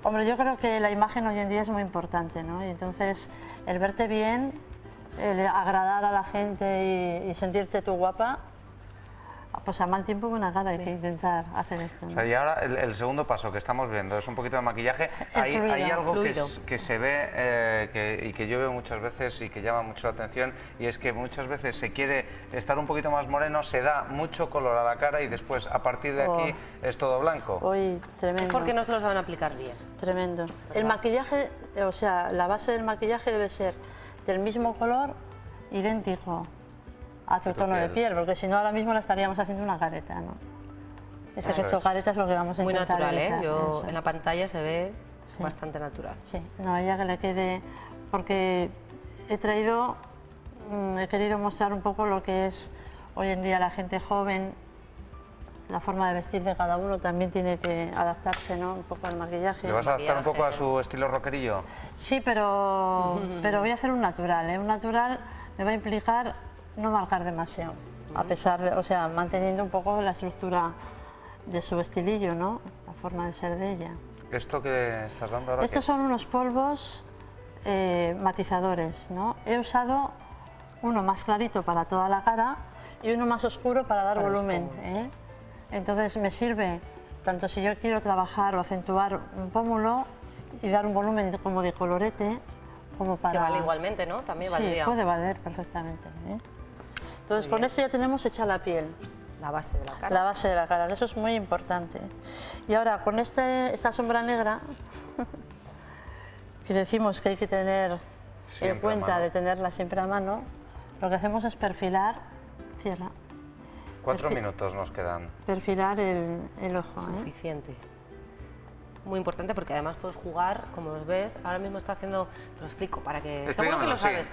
Hombre, yo creo que la imagen hoy en día es muy importante, ¿no? Y entonces, el verte bien, el agradar a la gente y sentirte tú guapa, pues a mal tiempo buena cara, hay que intentar hacer esto, ¿no? O sea, y ahora el segundo paso que estamos viendo es un poquito de maquillaje. Hay algo que se ve y que yo veo muchas veces y que llama mucho la atención, y es que muchas veces se quiere estar un poquito más moreno, se da mucho color a la cara y después a partir de aquí es todo blanco. Hoy, tremendo. Es porque no se lo saben aplicar bien. Tremendo. El maquillaje, o sea, la base del maquillaje debe ser del mismo color, idéntico a tu tono de piel, porque si no ahora mismo la estaríamos haciendo una careta, ¿no? Ese efecto careta es lo que vamos a intentar muy natural, evitar. Yo en la pantalla se ve bastante natural. Sí, no, ella que le quede, porque he querido mostrar un poco lo que es hoy en día la gente joven, la forma de vestir de cada uno también tiene que adaptarse, ¿no? Un poco al maquillaje. ¿Le vas a adaptar un poco a su estilo rockerillo? Sí, pero voy a hacer un natural, ¿eh? Un natural me va a implicar no marcar demasiado, a pesar de, o sea, manteniendo un poco la estructura de su vestilillo, ¿no? La forma de ser de ella. ¿Esto que estás dando ahora? Estos son unos polvos matizadores, ¿no? He usado uno más clarito para toda la cara y uno más oscuro para dar volumen, Entonces me sirve tanto si yo quiero trabajar o acentuar un pómulo y dar un volumen como de colorete, como para... Que vale igualmente, ¿no? También valdría. Sí, puede valer perfectamente. Entonces con esto ya tenemos hecha la piel. La base de la cara. La base de la cara, eso es muy importante. Y ahora con esta sombra negra, que decimos que hay que tener en cuenta de tenerla siempre a mano, lo que hacemos es perfilar, cierra. 4 minutos nos quedan. Perfilar el ojo. Suficiente. Muy importante porque además puedes jugar, como los ves, ahora mismo está haciendo, te lo explico, para que... Seguro que lo sabes,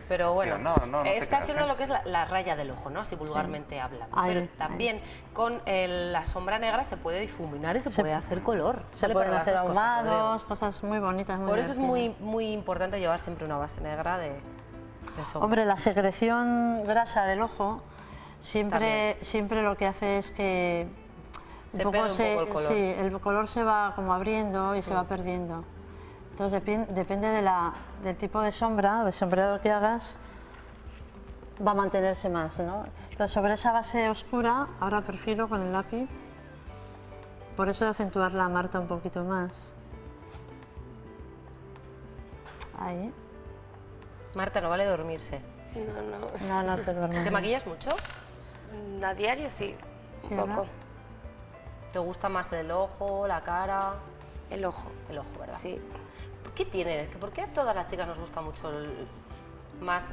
pero bueno, está haciendo lo que es la raya del ojo, ¿no? Así vulgarmente hablando. Pero también con la sombra negra se puede difuminar y se puede hacer color. Se pueden hacer ahumados, cosas muy bonitas. Por eso es muy importante llevar siempre una base negra de sombra. Hombre, la secreción grasa del ojo siempre lo que hace es que se pega un poco el color. Sí, el color se va como abriendo y se va perdiendo. Entonces depende del tipo de sombra o el sombreado que hagas, va a mantenerse más, ¿no? Entonces sobre esa base oscura, ahora perfilo con el lápiz, por eso de acentuar la Marta un poquito más. Ahí. Marta, no vale dormirse. No te duermes. ¿Te maquillas mucho? A diario sí, un poco. ¿Te gusta más el ojo, la cara? El ojo. El ojo, ¿verdad? Sí. ¿Qué tiene? ¿Por qué a todas las chicas nos gusta mucho más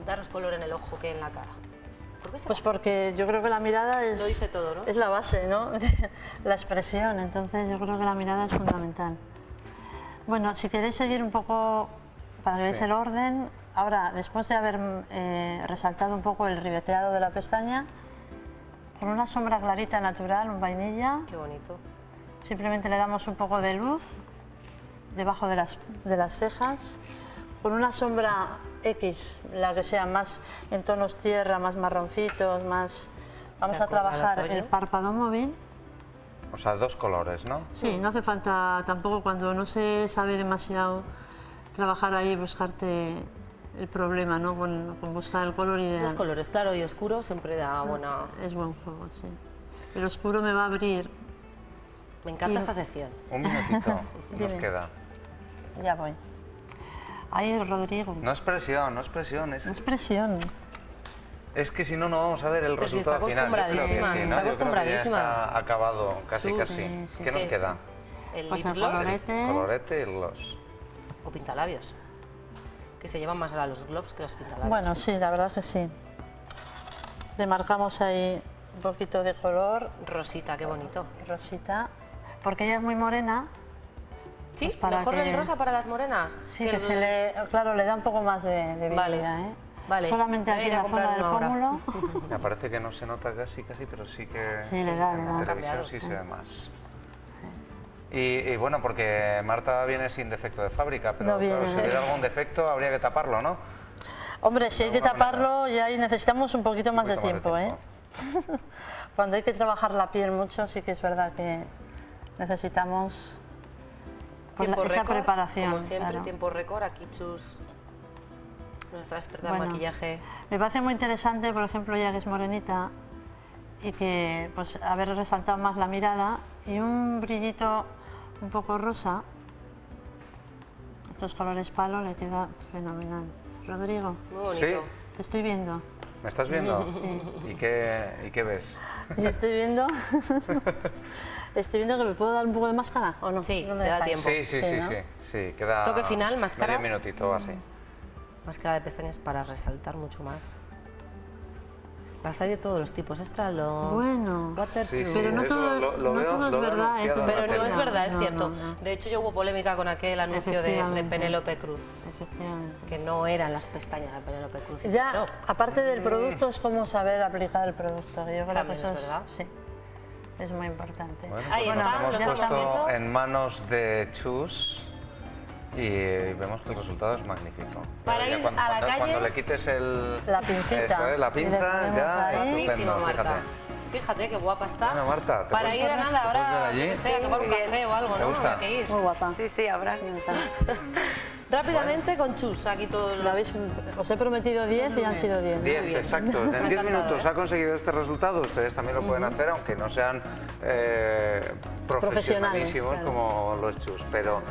darnos color en el ojo que en la cara? ¿Por qué será? Pues porque yo creo que la mirada es... Lo dice todo, ¿no? Es la base, ¿no? La expresión, entonces yo creo que la mirada es fundamental. Bueno, si queréis seguir un poco, para que veáis el orden, ahora, después de haber resaltado un poco el ribeteado de la pestaña, con una sombra clarita natural, un vainilla. Qué bonito. Simplemente le damos un poco de luz debajo de las cejas, con una sombra X, la que sea más en tonos tierra, más marroncitos, más... Vamos a trabajar el párpado móvil. O sea, 2 colores, ¿no? Sí, no hace falta tampoco, cuando no se sabe demasiado trabajar ahí, buscarte el problema, ¿no? Con buscar el color ideal. 2 colores, claro y oscuro, siempre da buena... Es buen juego, sí. El oscuro me va a abrir. Me encanta esta sección. Un minutito nos queda. Ya voy. Ahí, Rodrigo. No es presión, no es presión. No es presión. Es que si no, no vamos a ver el resultado final. Está acostumbradísima, está acostumbradísima. Está acabado, casi. ¿Qué nos queda? El pues lip gloss. Colorete y el gloss. O pintalabios. Que se llevan más a los gloss que los pintalabios. Bueno, sí, la verdad que sí. Le marcamos ahí un poquito de color. Rosita, qué bonito. Rosita. Porque ella es muy morena. ¿Sí? Pues ¿Mejor el rosa para las morenas? Sí, que se le, claro, le da un poco más de vida, Vale. Vale. Solamente aquí en la zona del pómulo. Me parece que no se nota casi, pero sí que sí, le da, en la televisión sí se ve más. Y bueno, porque Marta viene sin defecto de fábrica, pero no viene, claro, si hubiera algún defecto habría que taparlo, ¿no? Hombre, si hay que taparlo, ya ahí necesitamos un poquito más de tiempo, Cuando hay que trabajar la piel mucho, sí que es verdad que necesitamos esa preparación. Como siempre, tiempo récord, aquí Chus, nuestra experta en maquillaje. Me parece muy interesante, por ejemplo, ella que es morenita y que pues haber resaltado más la mirada y un brillito un poco rosa. Estos colores palo le queda fenomenal. Rodrigo. Muy bonito. ¿Sí? Te estoy viendo. ¿Me estás viendo? Sí. ¿Y qué ves? Yo estoy viendo... Estoy viendo que me puedo dar un poco de máscara, ¿o no? Sí, no te da tiempo. Sí, queda... Toque final, máscara. Medio minutito así. Máscara de pestañas para resaltar mucho más. Las hay de todos los tipos, extra long, bueno, waterproof. Pero no todo es verdad. Pero no es verdad, es cierto. No. De hecho, yo hubo polémica con aquel anuncio de Penélope Cruz. Que no eran las pestañas de Penélope Cruz. Ya, no. aparte del producto, es como saber aplicar el producto. Yo creo que eso es verdad. Sí, es muy importante. Bueno, ahí pues está, nos lo hemos estamos viendo. puesto en manos de Chus y vemos que el resultado es magnífico. Para ir a la calle, cuando le quites la pincita, eso, la pinza, ya buenísimo, Marta. fíjate. Fíjate qué guapa está. Bueno, Marta, ¿te para puedes- ir a nada te puedes ver ahora, allí? yo que sé, a tomar un café o algo, ¿Te ¿no? gusta? Habrá que ir. Muy guapa. Sí, habrá. Rápidamente con Chus, aquí todos los... Os he prometido 10 y han sido 10. 10, exacto. En 10 encantado, minutos ha conseguido este resultado. Ustedes también lo pueden hacer, aunque no sean profesionalísimos claro. como los Chus. Pero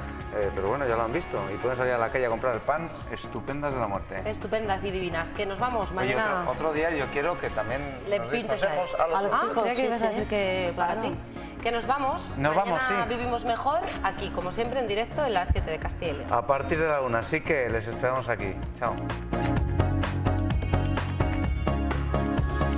bueno, ya lo han visto. Y pueden salir a la calle a comprar el pan. Estupendas de la muerte. Estupendas y divinas. Que nos vamos Oye, mañana... otro día yo quiero que también le nos deis pintes a él. consejos a los chicos. creía que ibas a decir que para ti. Que nos vamos. Nos mañana vamos, sí. vivimos mejor aquí, como siempre, en directo en las 7 de Castilla y León. A partir de la 1, así que les esperamos aquí. Chao.